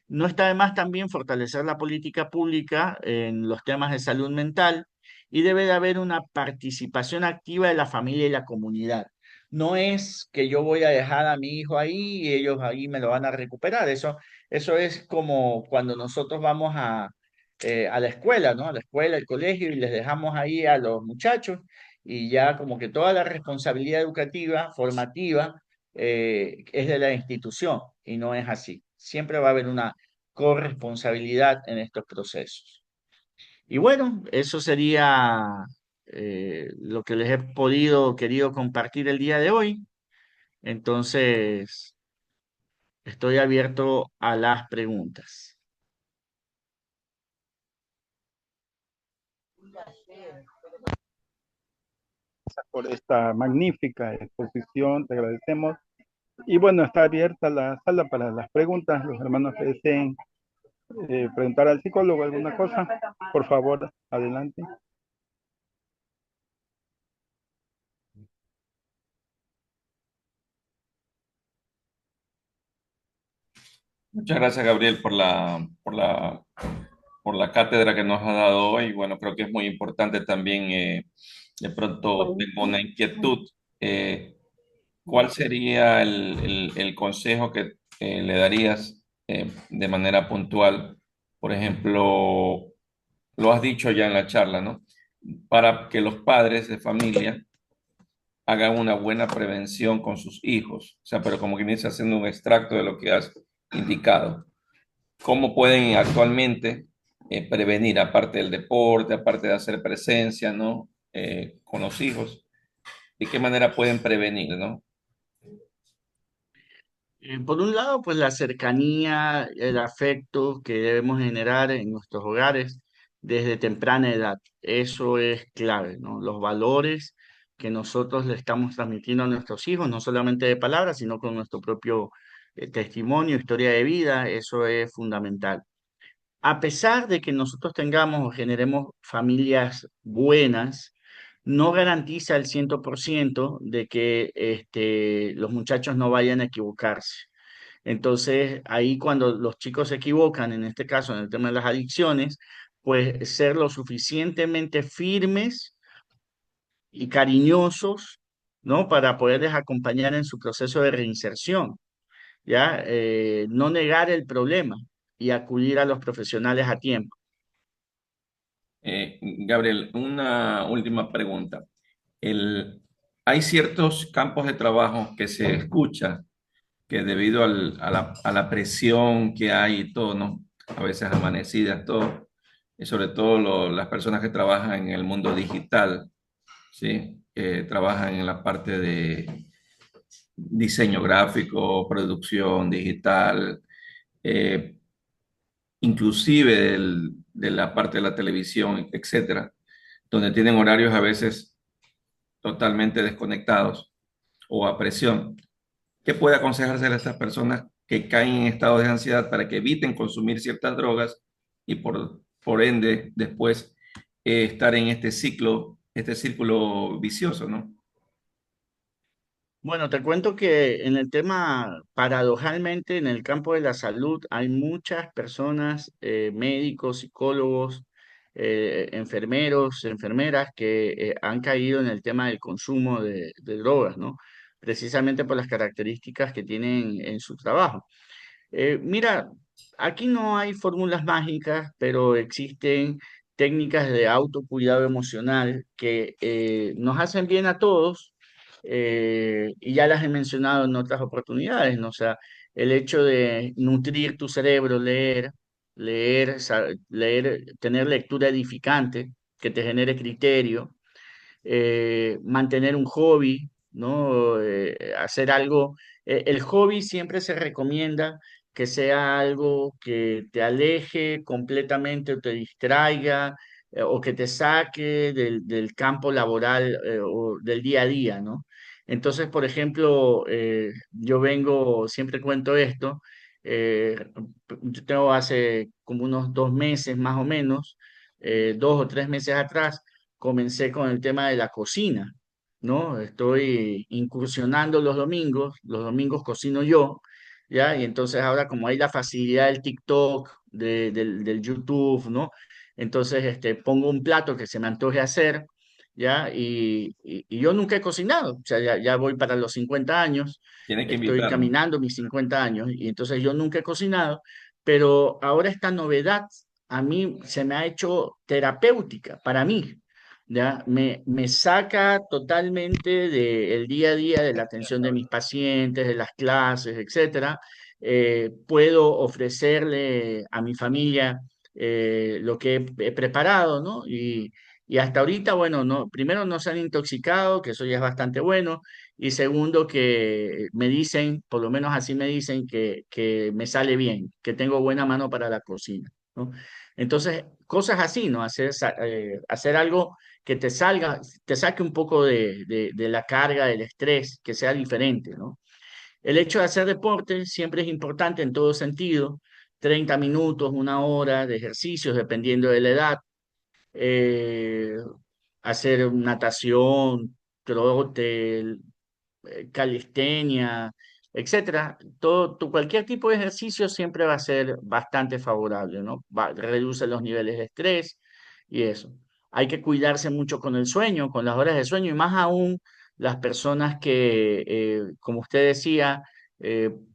A: No está de más también fortalecer la política pública en los temas de salud mental y debe de haber una participación activa de la familia y la comunidad. No es que yo voy a dejar a mi hijo ahí y ellos ahí me lo van a recuperar. Eso es como cuando nosotros vamos a la escuela, ¿no? A la escuela, al colegio y les dejamos ahí a los muchachos y ya como que toda la responsabilidad educativa, formativa, es de la institución y no es así. Siempre va a haber una corresponsabilidad en estos procesos. Y bueno, eso sería lo que les he querido compartir el día de hoy. Entonces, estoy abierto a las preguntas.
C: Por esta magnífica exposición, te agradecemos. Y bueno, está abierta la sala para las preguntas. Los hermanos que deseen preguntar al psicólogo alguna cosa, por favor, adelante.
B: Muchas gracias, Gabriel, por la cátedra que nos ha dado hoy. Bueno, creo que es muy importante también, de pronto tengo una inquietud. ¿Cuál sería el consejo que le darías de manera puntual? Por ejemplo, lo has dicho ya en la charla, ¿no? Para que los padres de familia hagan una buena prevención con sus hijos. O sea, pero como que inicia haciendo un extracto de lo que has indicado. ¿Cómo pueden actualmente prevenir, aparte del deporte, aparte de hacer presencia, ¿no? Con los hijos? ¿De qué manera pueden prevenir, ¿no?
A: Por un lado, pues la cercanía, el afecto que debemos generar en nuestros hogares desde temprana edad. Eso es clave, ¿no? Los valores que nosotros le estamos transmitiendo a nuestros hijos, no solamente de palabras, sino con nuestro propio testimonio, historia de vida, eso es fundamental. A pesar de que nosotros tengamos o generemos familias buenas, no garantiza el 100% de que los muchachos no vayan a equivocarse. Entonces, ahí cuando los chicos se equivocan, en este caso en el tema de las adicciones, pues ser lo suficientemente firmes y cariñosos, ¿no? Para poderles acompañar en su proceso de reinserción, ¿ya? No negar el problema y acudir a los profesionales a tiempo.
B: Gabriel, una última pregunta. El, Hay ciertos campos de trabajo que se escucha que debido a la presión que hay y todo, ¿no? A veces amanecidas, todo, y sobre todo las personas que trabajan en el mundo digital, ¿sí? Trabajan en la parte de diseño gráfico, producción digital, eh, inclusive de la parte de la televisión, etcétera, donde tienen horarios a veces totalmente desconectados o a presión. ¿Qué puede aconsejarse a estas personas que caen en estados de ansiedad para que eviten consumir ciertas drogas y por ende después estar en este ciclo este círculo vicioso, ¿no?
A: Bueno, te cuento que en el tema, paradojalmente, en el campo de la salud hay muchas personas, médicos, psicólogos, enfermeros, enfermeras que han caído en el tema del consumo de drogas, ¿no? Precisamente por las características que tienen en su trabajo. Mira, aquí no hay fórmulas mágicas, pero existen técnicas de autocuidado emocional que nos hacen bien a todos, y ya las he mencionado en otras oportunidades, ¿no? O sea, el hecho de nutrir tu cerebro, leer, tener lectura edificante que te genere criterio, mantener un hobby, ¿no? Hacer algo. El hobby siempre se recomienda que sea algo que te aleje completamente o te distraiga, o que te saque del campo laboral, o del día a día, ¿no? Entonces, por ejemplo, siempre cuento esto, eh, yo tengo hace como unos 2 meses más o menos, 2 o 3 meses atrás, comencé con el tema de la cocina, ¿no? Estoy incursionando los domingos cocino yo, ¿ya? Y entonces ahora como hay la facilidad del TikTok, del YouTube, ¿no? Entonces pongo un plato que se me antoje hacer, ¿ya? Y yo nunca he cocinado, o sea, ya voy para los 50 años,
B: Tiene que
A: estoy
B: invitarnos.
A: caminando mis 50 años, y entonces yo nunca he cocinado, pero ahora esta novedad a mí se me ha hecho terapéutica para mí, ¿ya? Me saca totalmente del día a día, de la atención de mis pacientes, de las clases, etcétera. Puedo ofrecerle a mi familia lo que he preparado, ¿no? Y hasta ahorita, bueno, no, primero no se han intoxicado, que eso ya es bastante bueno, y segundo que me dicen, por lo menos así me dicen, que me sale bien, que tengo buena mano para la cocina, ¿no? Entonces, cosas así, ¿no? Hacer algo que te saque un poco de la carga, del estrés, que sea diferente, ¿no? El hecho de hacer deporte siempre es importante en todo sentido, 30 minutos, 1 hora de ejercicios, dependiendo de la edad, eh, hacer natación, trote, calistenia, etcétera. Cualquier tipo de ejercicio siempre va a ser bastante favorable, ¿no? Reduce los niveles de estrés y eso. Hay que cuidarse mucho con el sueño, con las horas de sueño, y más aún las personas que, como usted decía,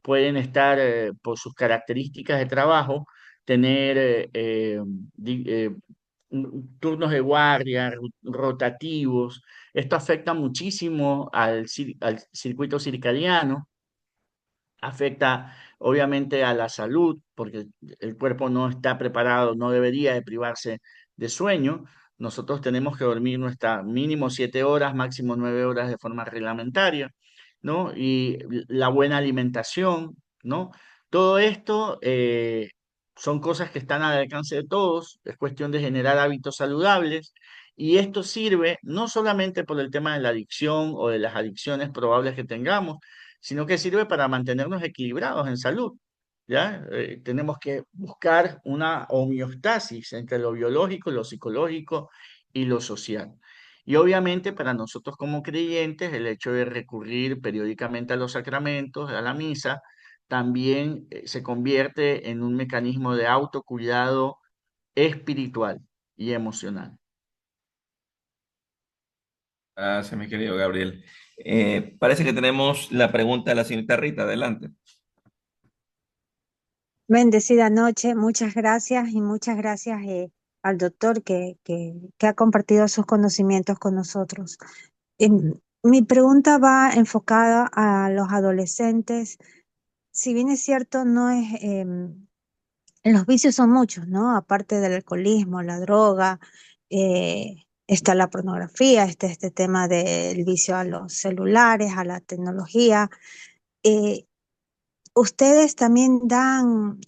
A: pueden estar, por sus características de trabajo, tener di- eh, turnos de guardia, rotativos. Esto afecta muchísimo al circuito circadiano, afecta obviamente a la salud, porque el cuerpo no está preparado, no debería de privarse de sueño. Nosotros tenemos que dormir nuestra mínimo 7 horas, máximo 9 horas de forma reglamentaria, ¿no? Y la buena alimentación, ¿no? Todo esto son cosas que están al alcance de todos, es cuestión de generar hábitos saludables. Y esto sirve no solamente por el tema de la adicción o de las adicciones probables que tengamos, sino que sirve para mantenernos equilibrados en salud, ¿ya? Tenemos que buscar una homeostasis entre lo biológico, lo psicológico y lo social. Y obviamente para nosotros como creyentes, el hecho de recurrir periódicamente a los sacramentos, a la misa, también se convierte en un mecanismo de autocuidado espiritual y emocional.
B: Gracias, mi querido Gabriel. Parece que tenemos la pregunta de la señorita Rita. Adelante.
D: Bendecida noche, muchas gracias y muchas gracias al doctor que ha compartido sus conocimientos con nosotros. Mi pregunta va enfocada a los adolescentes. Si bien es cierto, no es, los vicios son muchos, ¿no? Aparte del alcoholismo, la droga, está la pornografía, está este tema del vicio a los celulares, a la tecnología. Eh, Ustedes también dan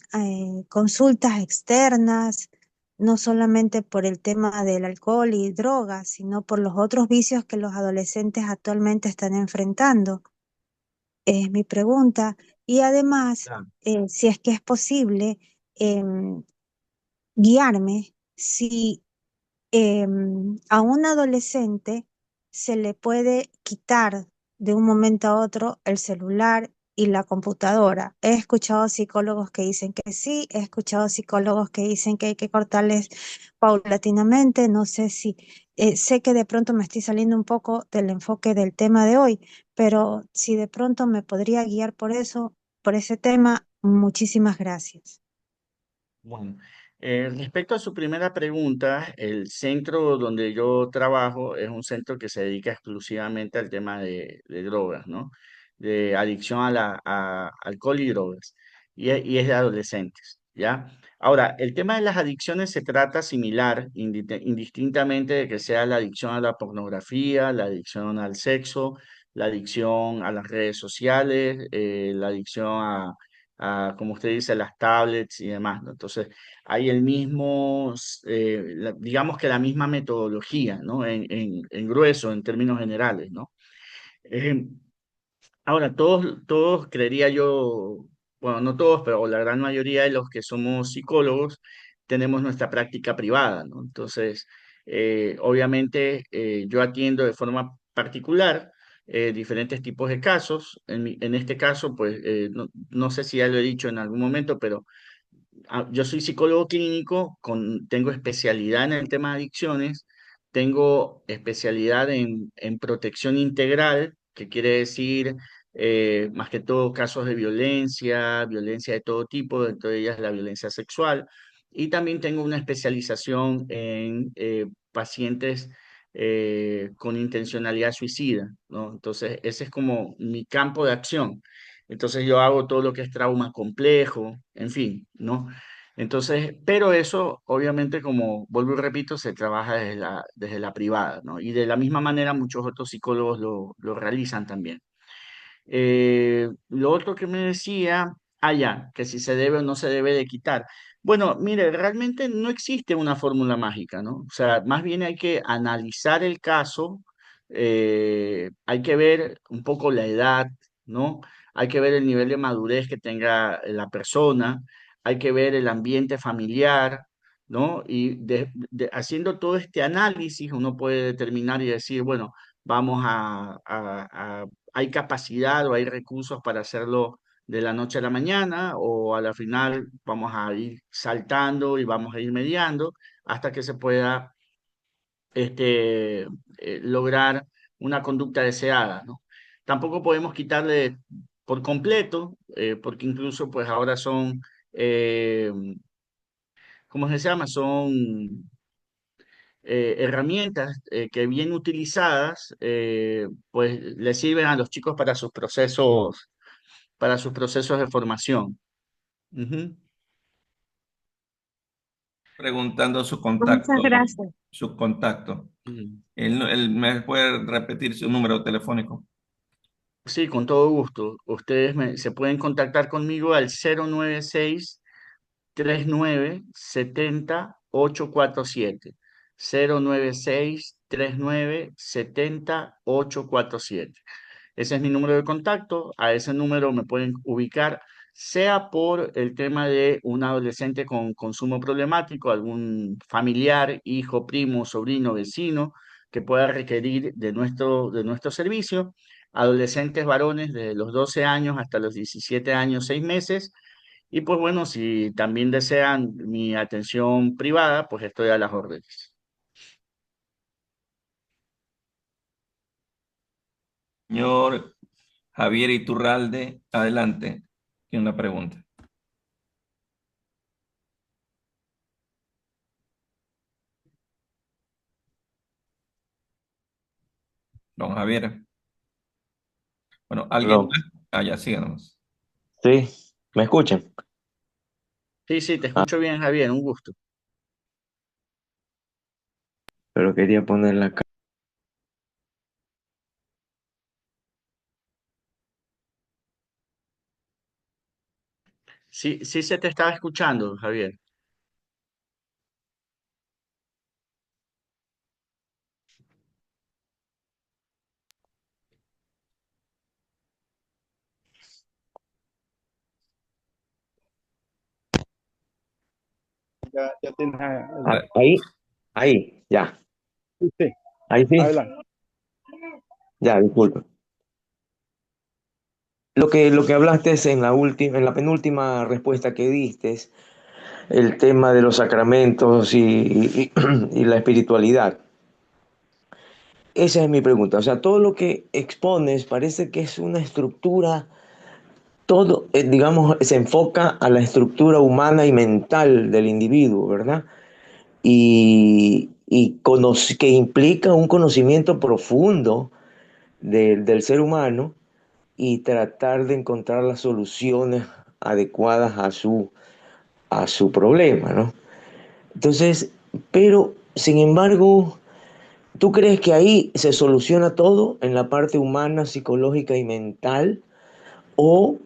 D: consultas externas, no solamente por el tema del alcohol y drogas, sino por los otros vicios que los adolescentes actualmente están enfrentando. Es mi pregunta. Y además,
A: Claro.
D: si es que es posible, guiarme si a un adolescente se le puede quitar de un momento a otro el celular y la computadora. He escuchado psicólogos que dicen que sí, he escuchado psicólogos que dicen que hay que cortarles paulatinamente. No sé si, sé que de pronto me estoy saliendo un poco del enfoque del tema de hoy, pero si de pronto me podría guiar por eso, por ese tema, muchísimas gracias.
A: Bueno, respecto a su primera pregunta, el centro donde yo trabajo es un centro que se dedica exclusivamente al tema de drogas, ¿no? De adicción a alcohol y drogas, y es de adolescentes, ¿ya? Ahora, el tema de las adicciones se trata similar, indistintamente de que sea la adicción a la pornografía, la adicción al sexo, la adicción a las redes sociales, la adicción como usted dice, las tablets y demás, ¿no? Entonces, hay el mismo, digamos que la misma metodología, ¿no? En grueso, en términos generales, ¿no? Eh, Ahora, todos creería yo, bueno, no todos, pero la gran mayoría de los que somos psicólogos tenemos nuestra práctica privada, ¿no? Entonces, obviamente, yo atiendo de forma particular diferentes tipos de casos. En este caso, pues, no sé si ya lo he dicho en algún momento, pero yo soy psicólogo clínico, tengo especialidad en el tema de adicciones, tengo especialidad en protección integral, que quiere decir más que todo casos de violencia, violencia de todo tipo, entre ellas la violencia sexual, y también tengo una especialización en pacientes con intencionalidad suicida, ¿no? Entonces, ese es como mi campo de acción. Entonces yo hago todo lo que es trauma complejo, en fin, ¿no? Entonces, pero eso obviamente, como vuelvo y repito, se trabaja desde la privada, ¿no? Y de la misma manera muchos otros psicólogos lo realizan también. Lo otro que me decía, ya, que si se debe o no se debe de quitar. Bueno, mire, realmente no existe una fórmula mágica, ¿no? O sea, más bien hay que analizar el caso, hay que ver un poco la edad, ¿no? Hay que ver el nivel de madurez que tenga la persona, hay que ver el ambiente familiar, ¿no? Y haciendo todo este análisis, uno puede determinar y decir, bueno, vamos hay capacidad o hay recursos para hacerlo de la noche a la mañana, o a la final vamos a ir saltando y vamos a ir mediando hasta que se pueda lograr una conducta deseada, ¿no? Tampoco podemos quitarle por completo, porque incluso pues ahora son, eh, ¿cómo se llama? Son herramientas que bien utilizadas, pues le sirven a los chicos para sus procesos de formación. Ujú.
B: Preguntando su
D: Muchas
B: contacto,
D: gracias.
B: su contacto.
A: Mm.
B: Él me puede repetir su número telefónico.
A: Sí, con todo gusto. Se pueden contactar conmigo al 096-3970-847. 096-3970-847. Ese es mi número de contacto. A ese número me pueden ubicar, sea por el tema de un adolescente con consumo problemático, algún familiar, hijo, primo, sobrino, vecino, que pueda requerir de nuestro servicio. Adolescentes varones de los 12 años hasta los 17 años, 6 meses. Y pues bueno, si también desean mi atención privada, pues estoy a las órdenes.
B: Señor Javier Iturralde, adelante. Tiene una pregunta. Don Javier. Bueno, alguien
E: Aló.
B: más. Ya, síganos.
E: Sí, ¿me escuchan?
A: Sí, sí, te
E: Ah,
A: escucho bien, Javier, un gusto.
E: pero quería poner la cara.
A: Sí, sí se te estaba escuchando, Javier.
C: Ya tienes
E: Ahí, ahí, Ya,
C: Sí, sí,
E: ahí sí,
C: adelante.
E: ya, disculpa. Lo que hablaste es en la última, en la penúltima respuesta que diste, el tema de los sacramentos y la espiritualidad. Esa es mi pregunta. O sea, todo lo que expones parece que es una estructura, todo, digamos, se enfoca a la estructura humana y mental del individuo, ¿verdad? Que implica un conocimiento profundo del ser humano y tratar de encontrar las soluciones adecuadas a su problema, ¿no? Entonces, pero, sin embargo, ¿tú crees que ahí se soluciona todo en la parte humana, psicológica y mental? ¿O,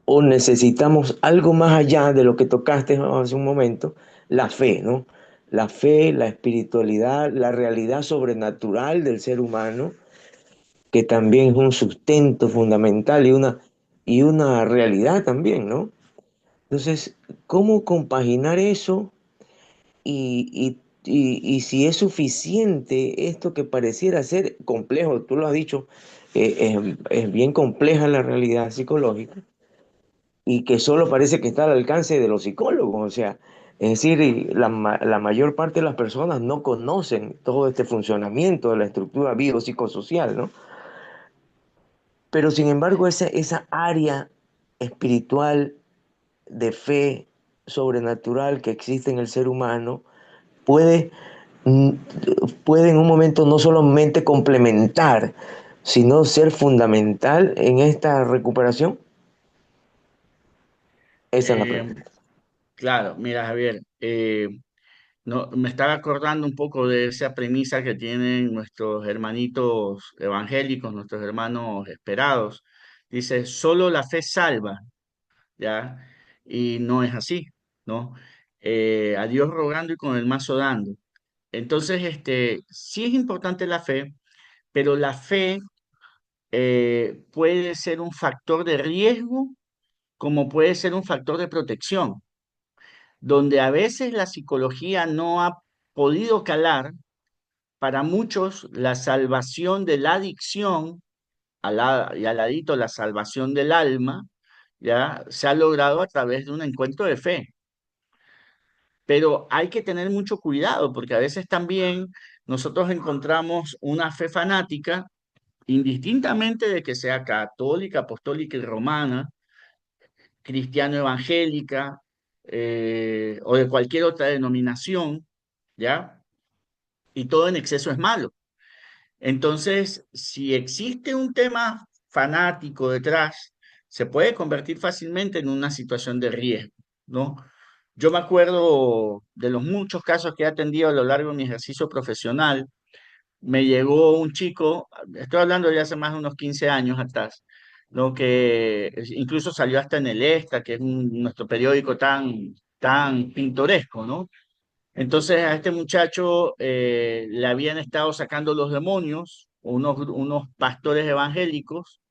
E: o necesitamos algo más allá de lo que tocaste hace un momento? La fe, ¿no? La fe, la espiritualidad, la realidad sobrenatural del ser humano, que también es un sustento fundamental y una realidad también, ¿no? Entonces, ¿cómo compaginar eso y si es suficiente esto que pareciera ser complejo? Tú lo has dicho, es bien compleja la realidad psicológica y que solo parece que está al alcance de los psicólogos. O sea, es decir, y la mayor parte de las personas no conocen todo este funcionamiento de la estructura biopsicosocial, ¿no? Pero sin embargo, esa área espiritual de fe sobrenatural que existe en el ser humano puede, mm, puede en un momento no solamente complementar, sino ser fundamental en esta recuperación. Esa es la
A: Eh,
E: pregunta.
A: claro, mira, Javier, no, me estaba acordando un poco de esa premisa que tienen nuestros hermanitos evangélicos, nuestros hermanos esperados. Dice, solo la fe salva, ¿ya? Y no es así, ¿no? A Dios rogando y con el mazo dando. Entonces, sí es importante la fe, pero la fe puede ser un factor de riesgo como puede ser un factor de protección, donde a veces la psicología no ha podido calar. Para muchos, la salvación de la adicción, y al ladito la salvación del alma, ya se ha logrado a través de un encuentro de fe. Pero hay que tener mucho cuidado porque a veces también nosotros encontramos una fe fanática, indistintamente de que sea católica, apostólica y romana, cristiano evangélica, o de cualquier otra denominación, ¿ya? Y todo en exceso es malo. Entonces, si existe un tema fanático detrás, se puede convertir fácilmente en una situación de riesgo, ¿no? Yo me acuerdo de los muchos casos que he atendido a lo largo de mi ejercicio profesional. Me llegó un chico, estoy hablando de hace más de unos 15 años atrás, ¿no? Que incluso salió hasta en el Extra, que es nuestro periódico tan pintoresco, ¿no? Entonces a este muchacho le habían estado sacando los demonios, unos pastores evangélicos,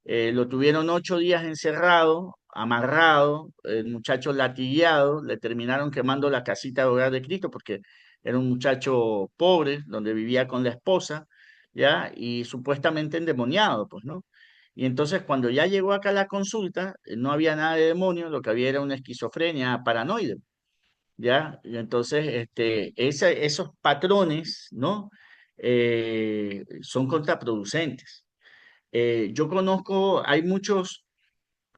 A: lo tuvieron 8 días encerrado, amarrado, el muchacho latigueado, le terminaron quemando la casita de hogar de Cristo porque era un muchacho pobre, donde vivía con la esposa, ¿ya? Y supuestamente endemoniado, pues, ¿no? Y entonces cuando ya llegó acá a la consulta, no había nada de demonio, lo que había era una esquizofrenia paranoide. ¿Ya? Y entonces, esos patrones, ¿no? Son contraproducentes. Yo conozco, hay muchos,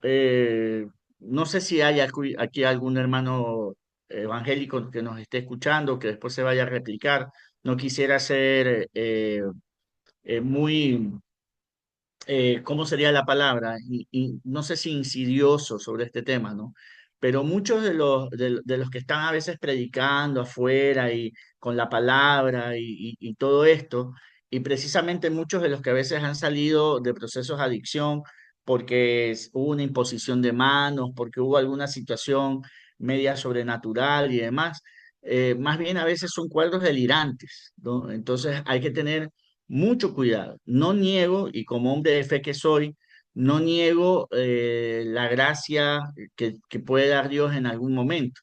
A: eh, no sé si hay aquí algún hermano evangélico que nos esté escuchando, que después se vaya a replicar. No quisiera ser muy ¿cómo sería la palabra? Y no sé si insidioso sobre este tema, ¿no? Pero muchos de los que están a veces predicando afuera y con la palabra y todo esto, y precisamente muchos de los que a veces han salido de procesos de adicción porque hubo una imposición de manos, porque hubo alguna situación media sobrenatural y demás, más bien a veces son cuadros delirantes, ¿no? Entonces hay que tener mucho cuidado. No niego, y como hombre de fe que soy, no niego la gracia que puede dar Dios en algún momento,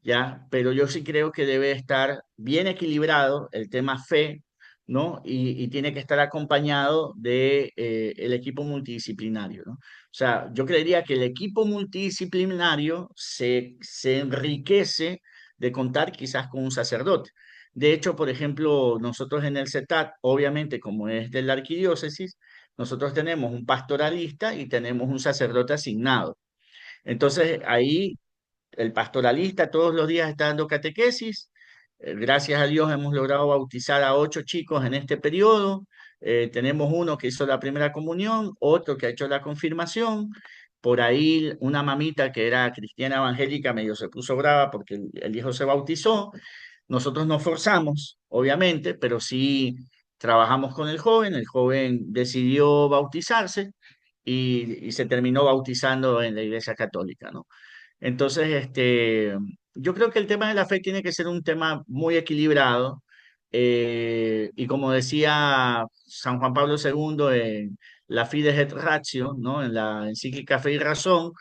A: ¿ya? Pero yo sí creo que debe estar bien equilibrado el tema fe, ¿no? Y tiene que estar acompañado de el equipo multidisciplinario, ¿no? O sea, yo creería que el equipo multidisciplinario se enriquece de contar quizás con un sacerdote. De hecho, por ejemplo, nosotros en el CETAT, obviamente, como es de la arquidiócesis, nosotros tenemos un pastoralista y tenemos un sacerdote asignado. Entonces, ahí el pastoralista todos los días está dando catequesis. Gracias a Dios hemos logrado bautizar a 8 chicos en este periodo. Tenemos uno que hizo la primera comunión, otro que ha hecho la confirmación. Por ahí una mamita que era cristiana evangélica medio se puso brava porque el hijo se bautizó. Nosotros nos forzamos, obviamente, pero sí trabajamos con el joven decidió bautizarse y se terminó bautizando en la Iglesia Católica, ¿no? Entonces, yo creo que el tema de la fe tiene que ser un tema muy equilibrado. Y como decía San Juan Pablo II en la Fides et Ratio, ¿no? En la encíclica Fe y Razón,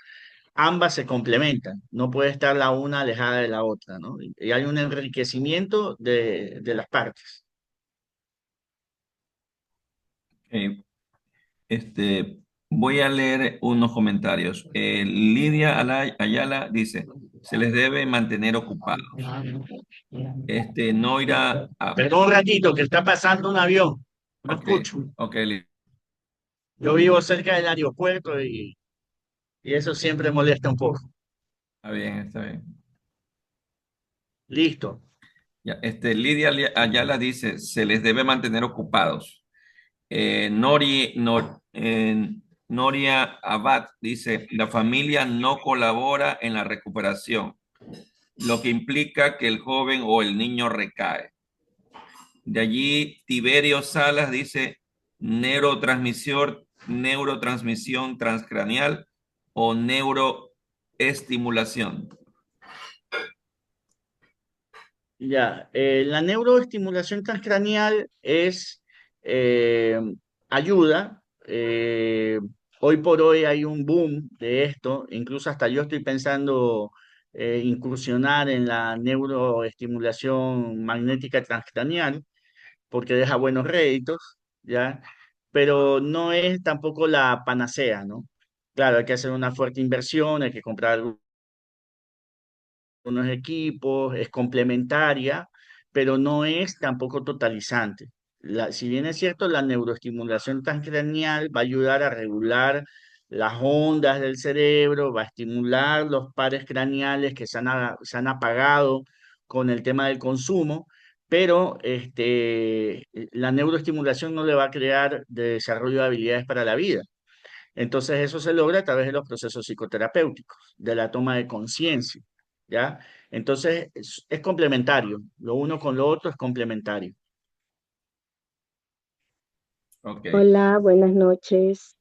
A: ambas se complementan. No puede estar la una alejada de la otra, ¿no? Y hay un enriquecimiento de las partes.
B: Eh, este, Voy a leer unos comentarios. Ayala dice, se les debe mantener ocupados. Noira,
A: Perdón un ratito, que está pasando un avión. No
B: ok,
A: escucho.
B: ok,
A: Yo vivo cerca del aeropuerto y eso siempre molesta un poco.
B: está bien, está bien.
A: Listo.
B: Ya, Ayala dice, se les debe mantener ocupados. Noria Abad dice, la familia no colabora en la recuperación, lo que implica que el joven o el niño recae. De allí, Tiberio Salas dice, neurotransmisión transcraneal o neuroestimulación.
A: Ya, la neuroestimulación transcraneal es eh, ayuda. Hoy por hoy hay un boom de esto, incluso hasta yo estoy pensando incursionar en la neuroestimulación magnética transcraneal porque deja buenos réditos, ¿ya? Pero no es tampoco la panacea, ¿no? Claro, hay que hacer una fuerte inversión, hay que comprar unos equipos, es complementaria, pero no es tampoco totalizante. Si bien es cierto, la neuroestimulación transcranial va a ayudar a regular las ondas del cerebro, va a estimular los pares craneales que se han apagado con el tema del consumo, pero la neuroestimulación no le va a crear desarrollo de habilidades para la vida. Entonces eso se logra a través de los procesos psicoterapéuticos, de la toma de conciencia, ¿ya? Entonces es complementario, lo uno con lo otro es complementario.
B: Ok.
F: Hola, buenas noches.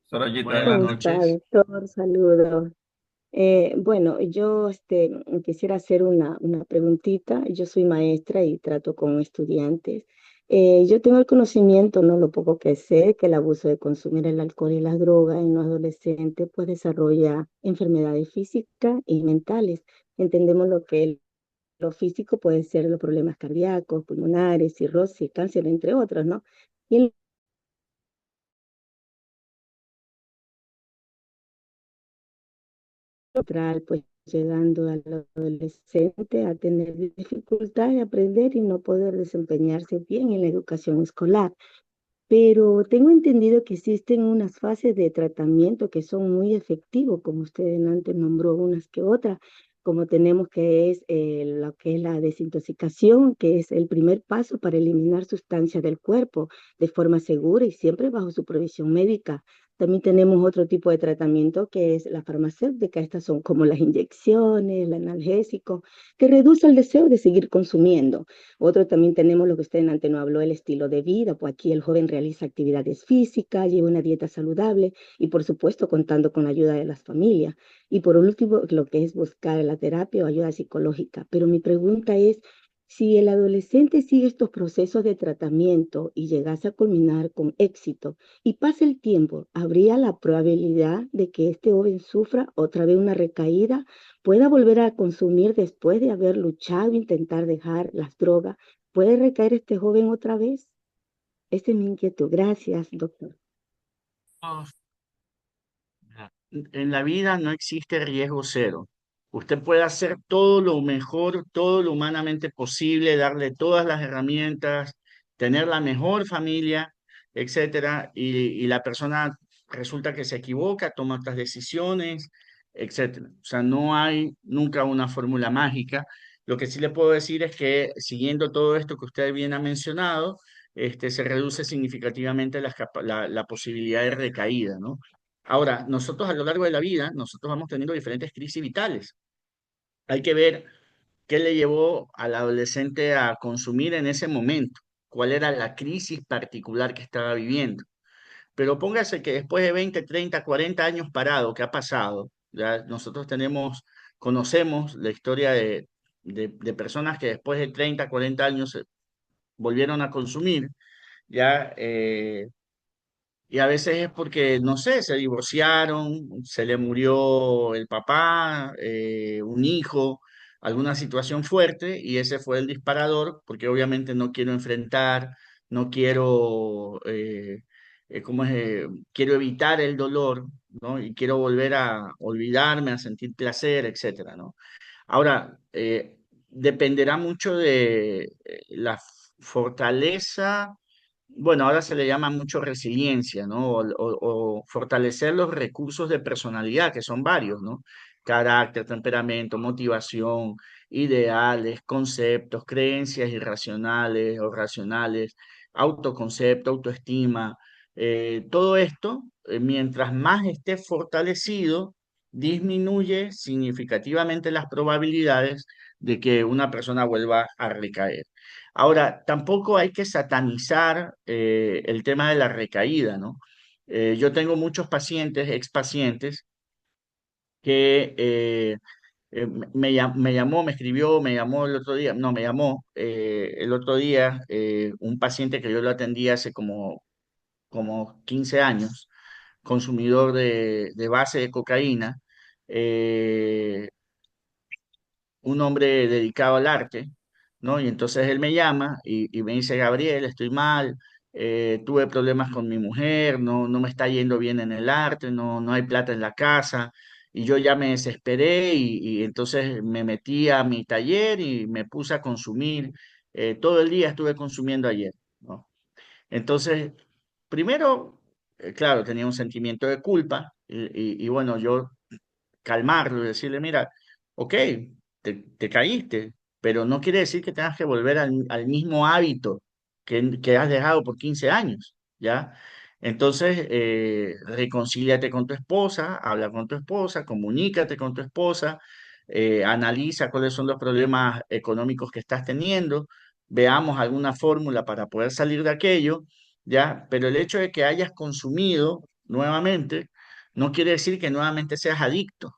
B: Sorayita,
A: Buenas
F: ¿Cómo
B: adelante.
F: está,
A: noches.
F: doctor? Saludos. Bueno, yo quisiera hacer una preguntita. Yo soy maestra y trato con estudiantes. Yo tengo el conocimiento, no lo poco que sé, que el abuso de consumir el alcohol y las drogas en los adolescentes pues desarrolla enfermedades físicas y mentales. Entendemos lo físico puede ser los problemas cardíacos, pulmonares, cirrosis, cáncer, entre otros, ¿no? Y el pues llegando al adolescente a tener dificultad de aprender y no poder desempeñarse bien en la educación escolar. Pero tengo entendido que existen unas fases de tratamiento que son muy efectivos, como usted antes nombró unas que otras, como tenemos que es lo que es la desintoxicación, que es el primer paso para eliminar sustancias del cuerpo de forma segura y siempre bajo supervisión médica. También tenemos otro tipo de tratamiento que es la farmacéutica. Estas son como las inyecciones, el analgésico, que reduce el deseo de seguir consumiendo. Otro también tenemos lo que usted antes no habló, el estilo de vida, pues aquí el joven realiza actividades físicas, lleva una dieta saludable y por supuesto contando con la ayuda de las familias. Y por último, lo que es buscar la terapia o ayuda psicológica. Pero mi pregunta es, Si el adolescente sigue estos procesos de tratamiento y llegase a culminar con éxito y pasa el tiempo, ¿habría la probabilidad de que este joven sufra otra vez una recaída, pueda volver a consumir después de haber luchado, intentar dejar las drogas? ¿Puede recaer este joven otra vez? Esa es mi inquietud. Gracias, doctor.
A: Ah, En la vida no existe riesgo cero. Usted puede hacer todo lo mejor, todo lo humanamente posible, darle todas las herramientas, tener la mejor familia, etcétera, y la persona resulta que se equivoca, toma otras decisiones, etcétera. O sea, no hay nunca una fórmula mágica. Lo que sí le puedo decir es que siguiendo todo esto que usted bien ha mencionado, se reduce significativamente la posibilidad de recaída, ¿no? Ahora, nosotros a lo largo de la vida, nosotros vamos teniendo diferentes crisis vitales. Hay que ver qué le llevó al adolescente a consumir en ese momento, cuál era la crisis particular que estaba viviendo. Pero póngase que después de 20, 30, 40 años parado, ¿qué ha pasado? Ya nosotros conocemos la historia de personas que después de 30, 40 años volvieron a consumir, ya y a veces es porque, no sé, se divorciaron, se le murió el papá, un hijo, alguna situación fuerte, y ese fue el disparador, porque obviamente no quiero enfrentar, no quiero, ¿cómo es? Quiero evitar el dolor, ¿no? Y quiero volver a olvidarme, a sentir placer, etcétera, ¿no? Ahora, dependerá mucho de la fortaleza, bueno, ahora se le llama mucho resiliencia, ¿no? O fortalecer los recursos de personalidad, que son varios, ¿no? Carácter, temperamento, motivación, ideales, conceptos, creencias irracionales o racionales, autoconcepto, autoestima. Todo esto, mientras más esté fortalecido, disminuye significativamente las probabilidades de que una persona vuelva a recaer. Ahora, tampoco hay que satanizar el tema de la recaída, ¿no? Yo tengo muchos pacientes, expacientes, que me llamó, me escribió, me llamó el otro día, no, me llamó el otro día un paciente que yo lo atendí hace como 15 años, consumidor de base de cocaína, eh, un hombre dedicado al arte, ¿no? Y entonces él me llama y me dice, Gabriel, estoy mal, tuve problemas con mi mujer, no me está yendo bien en el arte, no hay plata en la casa, y yo ya me desesperé y entonces me metí a mi taller y me puse a consumir, todo el día estuve consumiendo ayer, ¿no? Entonces, primero, claro, tenía un sentimiento de culpa y bueno, yo calmarlo y decirle, mira, ok, te caíste, pero no quiere decir que tengas que volver al mismo hábito que has dejado por 15 años, ¿ya? Entonces, reconcíliate con tu esposa, habla con tu esposa, comunícate con tu esposa, analiza cuáles son los problemas económicos que estás teniendo, veamos alguna fórmula para poder salir de aquello, ¿ya? Pero el hecho de que hayas consumido nuevamente no quiere decir que nuevamente seas adicto,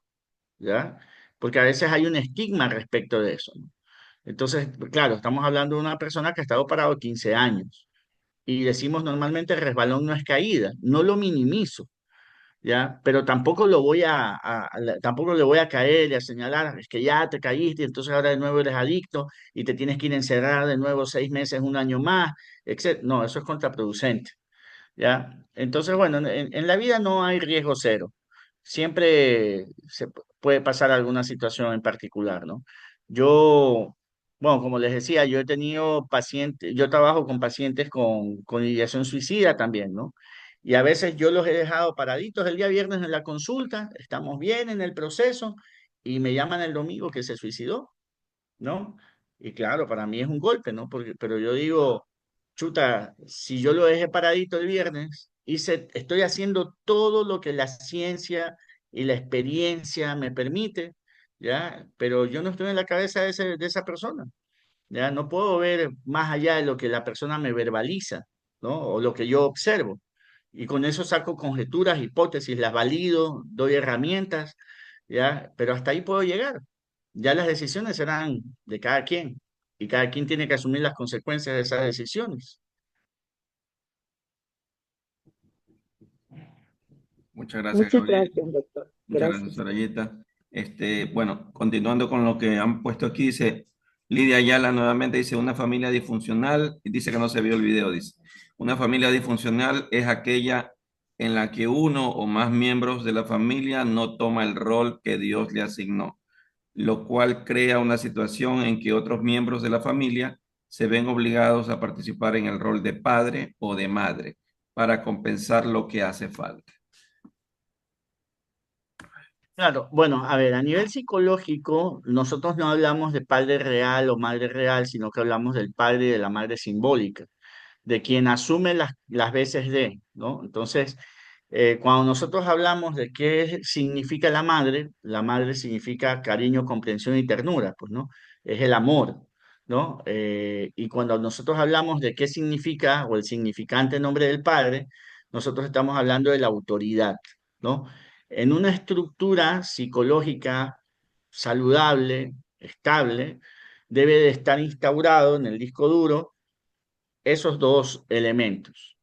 A: ¿ya? Porque a veces hay un estigma respecto de eso, ¿no? Entonces, claro, estamos hablando de una persona que ha estado parado 15 años y decimos normalmente resbalón no es caída, no lo minimizo, ¿ya? Pero tampoco tampoco le voy a caer y a señalar, es que ya te caíste y entonces ahora de nuevo eres adicto y te tienes que ir a encerrar de nuevo 6 meses, un año más, etc. No, eso es contraproducente. ¿Ya? Entonces, bueno, en la vida no hay riesgo cero. Siempre puede pasar alguna situación en particular, ¿no? Yo, bueno, como les decía, yo he tenido pacientes, yo trabajo con pacientes con ideación suicida también, ¿no? Y a veces yo los he dejado paraditos el día viernes en la consulta, estamos bien en el proceso y me llaman el domingo que se suicidó, ¿no? Y claro, para mí es un golpe, ¿no? Pero yo digo, chuta, si yo lo dejé paradito el viernes, estoy haciendo todo lo que la ciencia y la experiencia me permite, ¿ya? Pero yo no estoy en la cabeza de esa persona, ¿ya? No puedo ver más allá de lo que la persona me verbaliza, ¿no? O lo que yo observo. Y con eso saco conjeturas, hipótesis, las valido, doy herramientas, ¿ya? Pero hasta ahí puedo llegar. Ya las decisiones serán de cada quien. y cada quien tiene que asumir las consecuencias de esas decisiones.
B: Muchas gracias,
F: Muchas
B: Gabriel.
F: gracias, doctor.
B: Muchas gracias,
F: Gracias.
B: Sorayita. Bueno, continuando con lo que han puesto aquí, dice Lidia Ayala nuevamente, dice una familia disfuncional, y dice que no se vio el video, dice. Una familia disfuncional es aquella en la que uno o más miembros de la familia no toma el rol que Dios le asignó, lo cual crea una situación en que otros miembros de la familia se ven obligados a participar en el rol de padre o de madre para compensar lo que hace falta.
A: Claro, bueno, a ver, a nivel psicológico, nosotros no hablamos de padre real o madre real, sino que hablamos del padre y de la madre simbólica, de quien asume las veces de, ¿no? Entonces, cuando nosotros hablamos de qué significa la madre significa cariño, comprensión y ternura, pues, ¿no? Es el amor, ¿no? Y cuando nosotros hablamos de qué significa o el significante en nombre del padre, nosotros estamos hablando de la autoridad, ¿no? En una estructura psicológica saludable, estable, debe de estar instaurado en el disco duro esos dos elementos.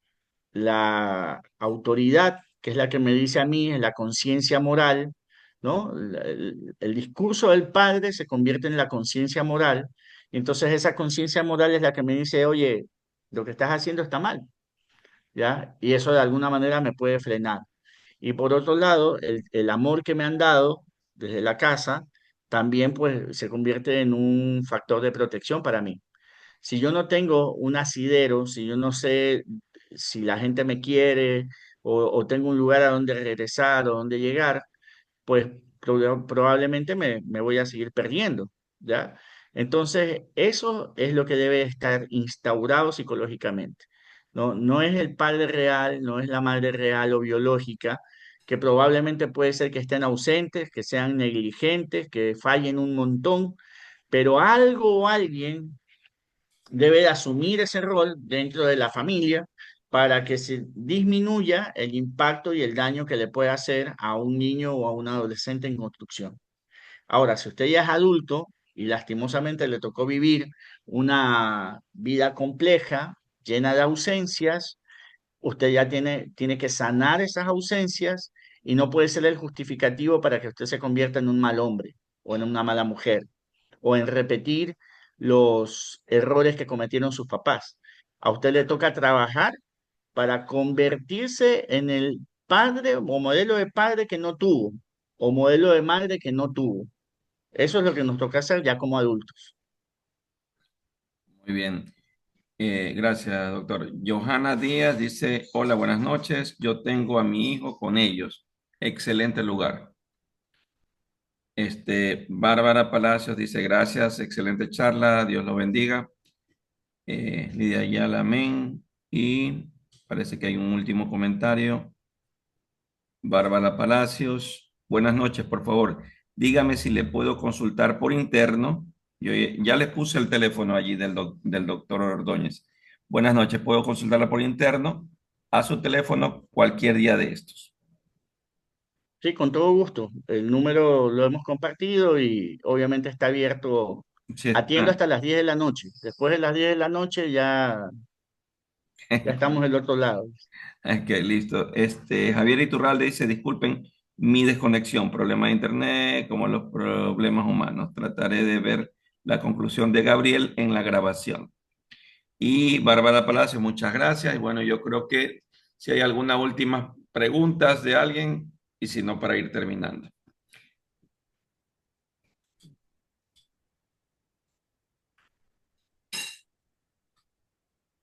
A: La autoridad, que es la que me dice a mí, es la conciencia moral, ¿no? El discurso del padre se convierte en la conciencia moral, y entonces esa conciencia moral es la que me dice, oye, lo que estás haciendo está mal, ¿ya? Y eso de alguna manera me puede frenar. Y por otro lado, el amor que me han dado desde la casa también pues se convierte en un factor de protección para mí. Si yo no tengo un asidero, si yo no sé si la gente me quiere o tengo un lugar a donde regresar o donde llegar, pues probablemente me voy a seguir perdiendo, ¿ya? Entonces, eso es lo que debe estar instaurado psicológicamente. No, no es el padre real, no es la madre real o biológica, que probablemente puede ser que estén ausentes, que sean negligentes, que fallen un montón, pero algo o alguien debe de asumir ese rol dentro de la familia para que se disminuya el impacto y el daño que le puede hacer a un niño o a un adolescente en construcción. Ahora, si usted ya es adulto y lastimosamente le tocó vivir una vida compleja, llena de ausencias, usted ya tiene que sanar esas ausencias y no puede ser el justificativo para que usted se convierta en un mal hombre o en una mala mujer o en repetir los errores que cometieron sus papás. A usted le toca trabajar para convertirse en el padre o modelo de padre que no tuvo o modelo de madre que no tuvo. Eso es lo que nos toca hacer ya como adultos.
B: Muy bien. Gracias, doctor. Johanna Díaz dice, hola, buenas noches. Yo tengo a mi hijo con ellos. Excelente lugar. Bárbara Palacios dice, gracias, excelente charla, Dios lo bendiga. Lidia Ayala, amén. Y parece que hay un último comentario. Bárbara Palacios, buenas noches, por favor. Dígame si le puedo consultar por interno. Yo ya le puse el teléfono allí del doctor Ordóñez. Buenas noches, puedo consultarla por interno a su teléfono cualquier día de estos.
A: Sí, con todo gusto. El número lo hemos compartido y obviamente está abierto.
B: Sí,
A: Atiendo
B: está.
A: hasta las 10 de la noche. Después de las 10 de la noche ya estamos del otro lado.
B: Ok, listo. Javier Iturralde dice, disculpen mi desconexión, problema de internet, como los problemas humanos. Trataré de ver la conclusión de Gabriel en la grabación. Y Bárbara Palacio, muchas gracias. Y bueno, yo creo que si hay alguna última preguntas de alguien, y si no, para ir terminando.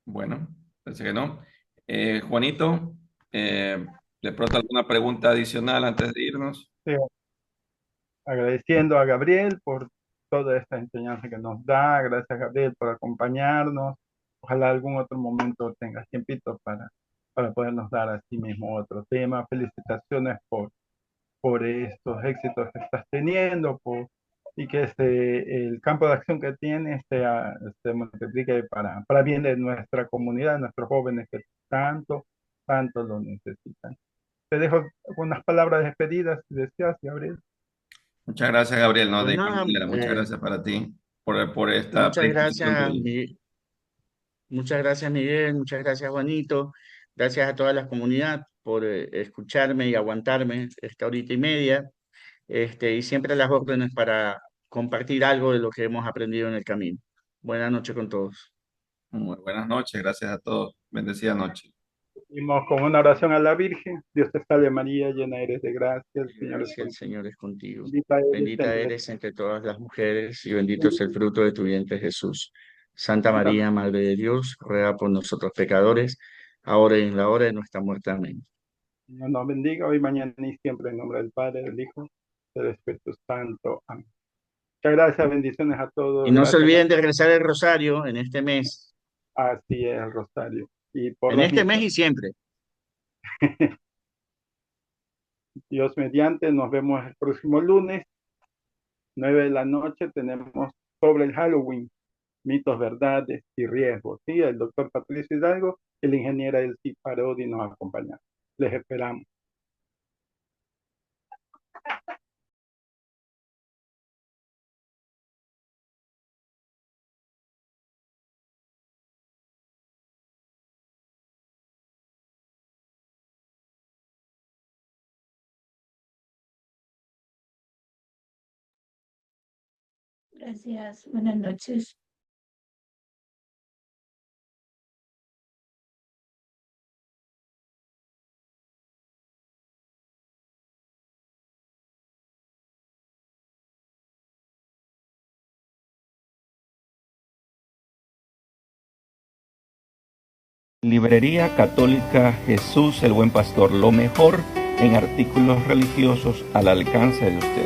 B: Bueno, parece que no. Juanito, ¿de pronto alguna pregunta adicional antes de irnos?
C: Sí, agradeciendo a Gabriel por toda esta enseñanza que nos da. Gracias, Gabriel, por acompañarnos. Ojalá algún otro momento tengas tiempito para podernos dar a sí mismo otro tema. Felicitaciones por estos éxitos que estás teniendo y que el campo de acción que tienes se multiplique para bien de nuestra comunidad, nuestros jóvenes que tanto lo necesitan. Te dejo unas palabras de despedida, si deseas, Gabriel.
B: Muchas gracias, Gabriel. No,
A: Pues
B: de igual
A: nada,
B: manera, muchas gracias para ti. por esta
A: Muchas
B: predicación
A: gracias,
B: tuya.
A: Miguel. Muchas gracias, Miguel. Muchas gracias, Juanito. Gracias a toda la comunidad por escucharme y aguantarme esta horita y media. Y siempre a las órdenes para compartir algo de lo que hemos aprendido en el camino. Buenas noches con todos.
B: Muy buenas noches, gracias a todos. Bendecida noche.
C: Seguimos con una oración a la Virgen. Dios te salve María, llena eres de gracia, el Señor es
A: Gracias, el
C: contigo.
A: Señor es contigo.
C: Bendita eres
A: Bendita
C: entre
A: eres entre todas las mujeres y bendito es el fruto de tu vientre, Jesús. Santa
C: Santa
A: María, Madre de Dios, ruega por nosotros pecadores, ahora y en la hora de nuestra muerte. Amén.
C: Señor nos bendiga hoy, mañana y siempre en nombre del Padre, del Hijo, del Espíritu Santo. Amén. Muchas gracias, bendiciones a todos.
A: Y no se
C: Gracias.
A: olviden de rezar el rosario en este mes.
C: Así es, Rosario. Y por
A: En
C: las
A: este mes
C: misas.
A: y siempre.
C: Dios mediante, nos vemos el próximo lunes, 9 de la noche. Tenemos sobre el Halloween, mitos, verdades y riesgos. Sí, el doctor Patricio Hidalgo, el ingeniero Elsie Parodi nos acompaña. Les esperamos.
G: Gracias, buenas noches.
B: Librería Católica Jesús el Buen Pastor, lo mejor en artículos religiosos al alcance de usted.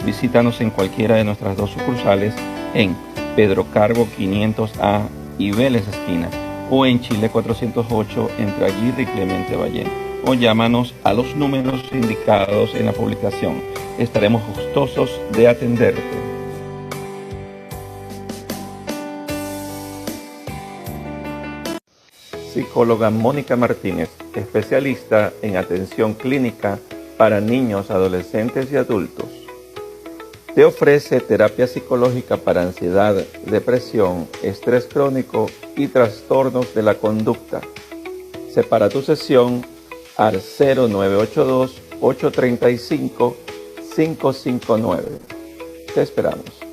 B: Visítanos en cualquiera de nuestras dos sucursales en Pedro Carbo 500A y Vélez Esquina, o en Chile 408 entre Aguirre y Clemente Ballén, o llámanos a los números indicados en la publicación. Estaremos gustosos de atenderte. Psicóloga Mónica Martínez, especialista en atención clínica para niños, adolescentes y adultos. Te ofrece terapia psicológica para ansiedad, depresión, estrés crónico y trastornos de la conducta. Separa tu sesión al 0982-835-559. Te esperamos.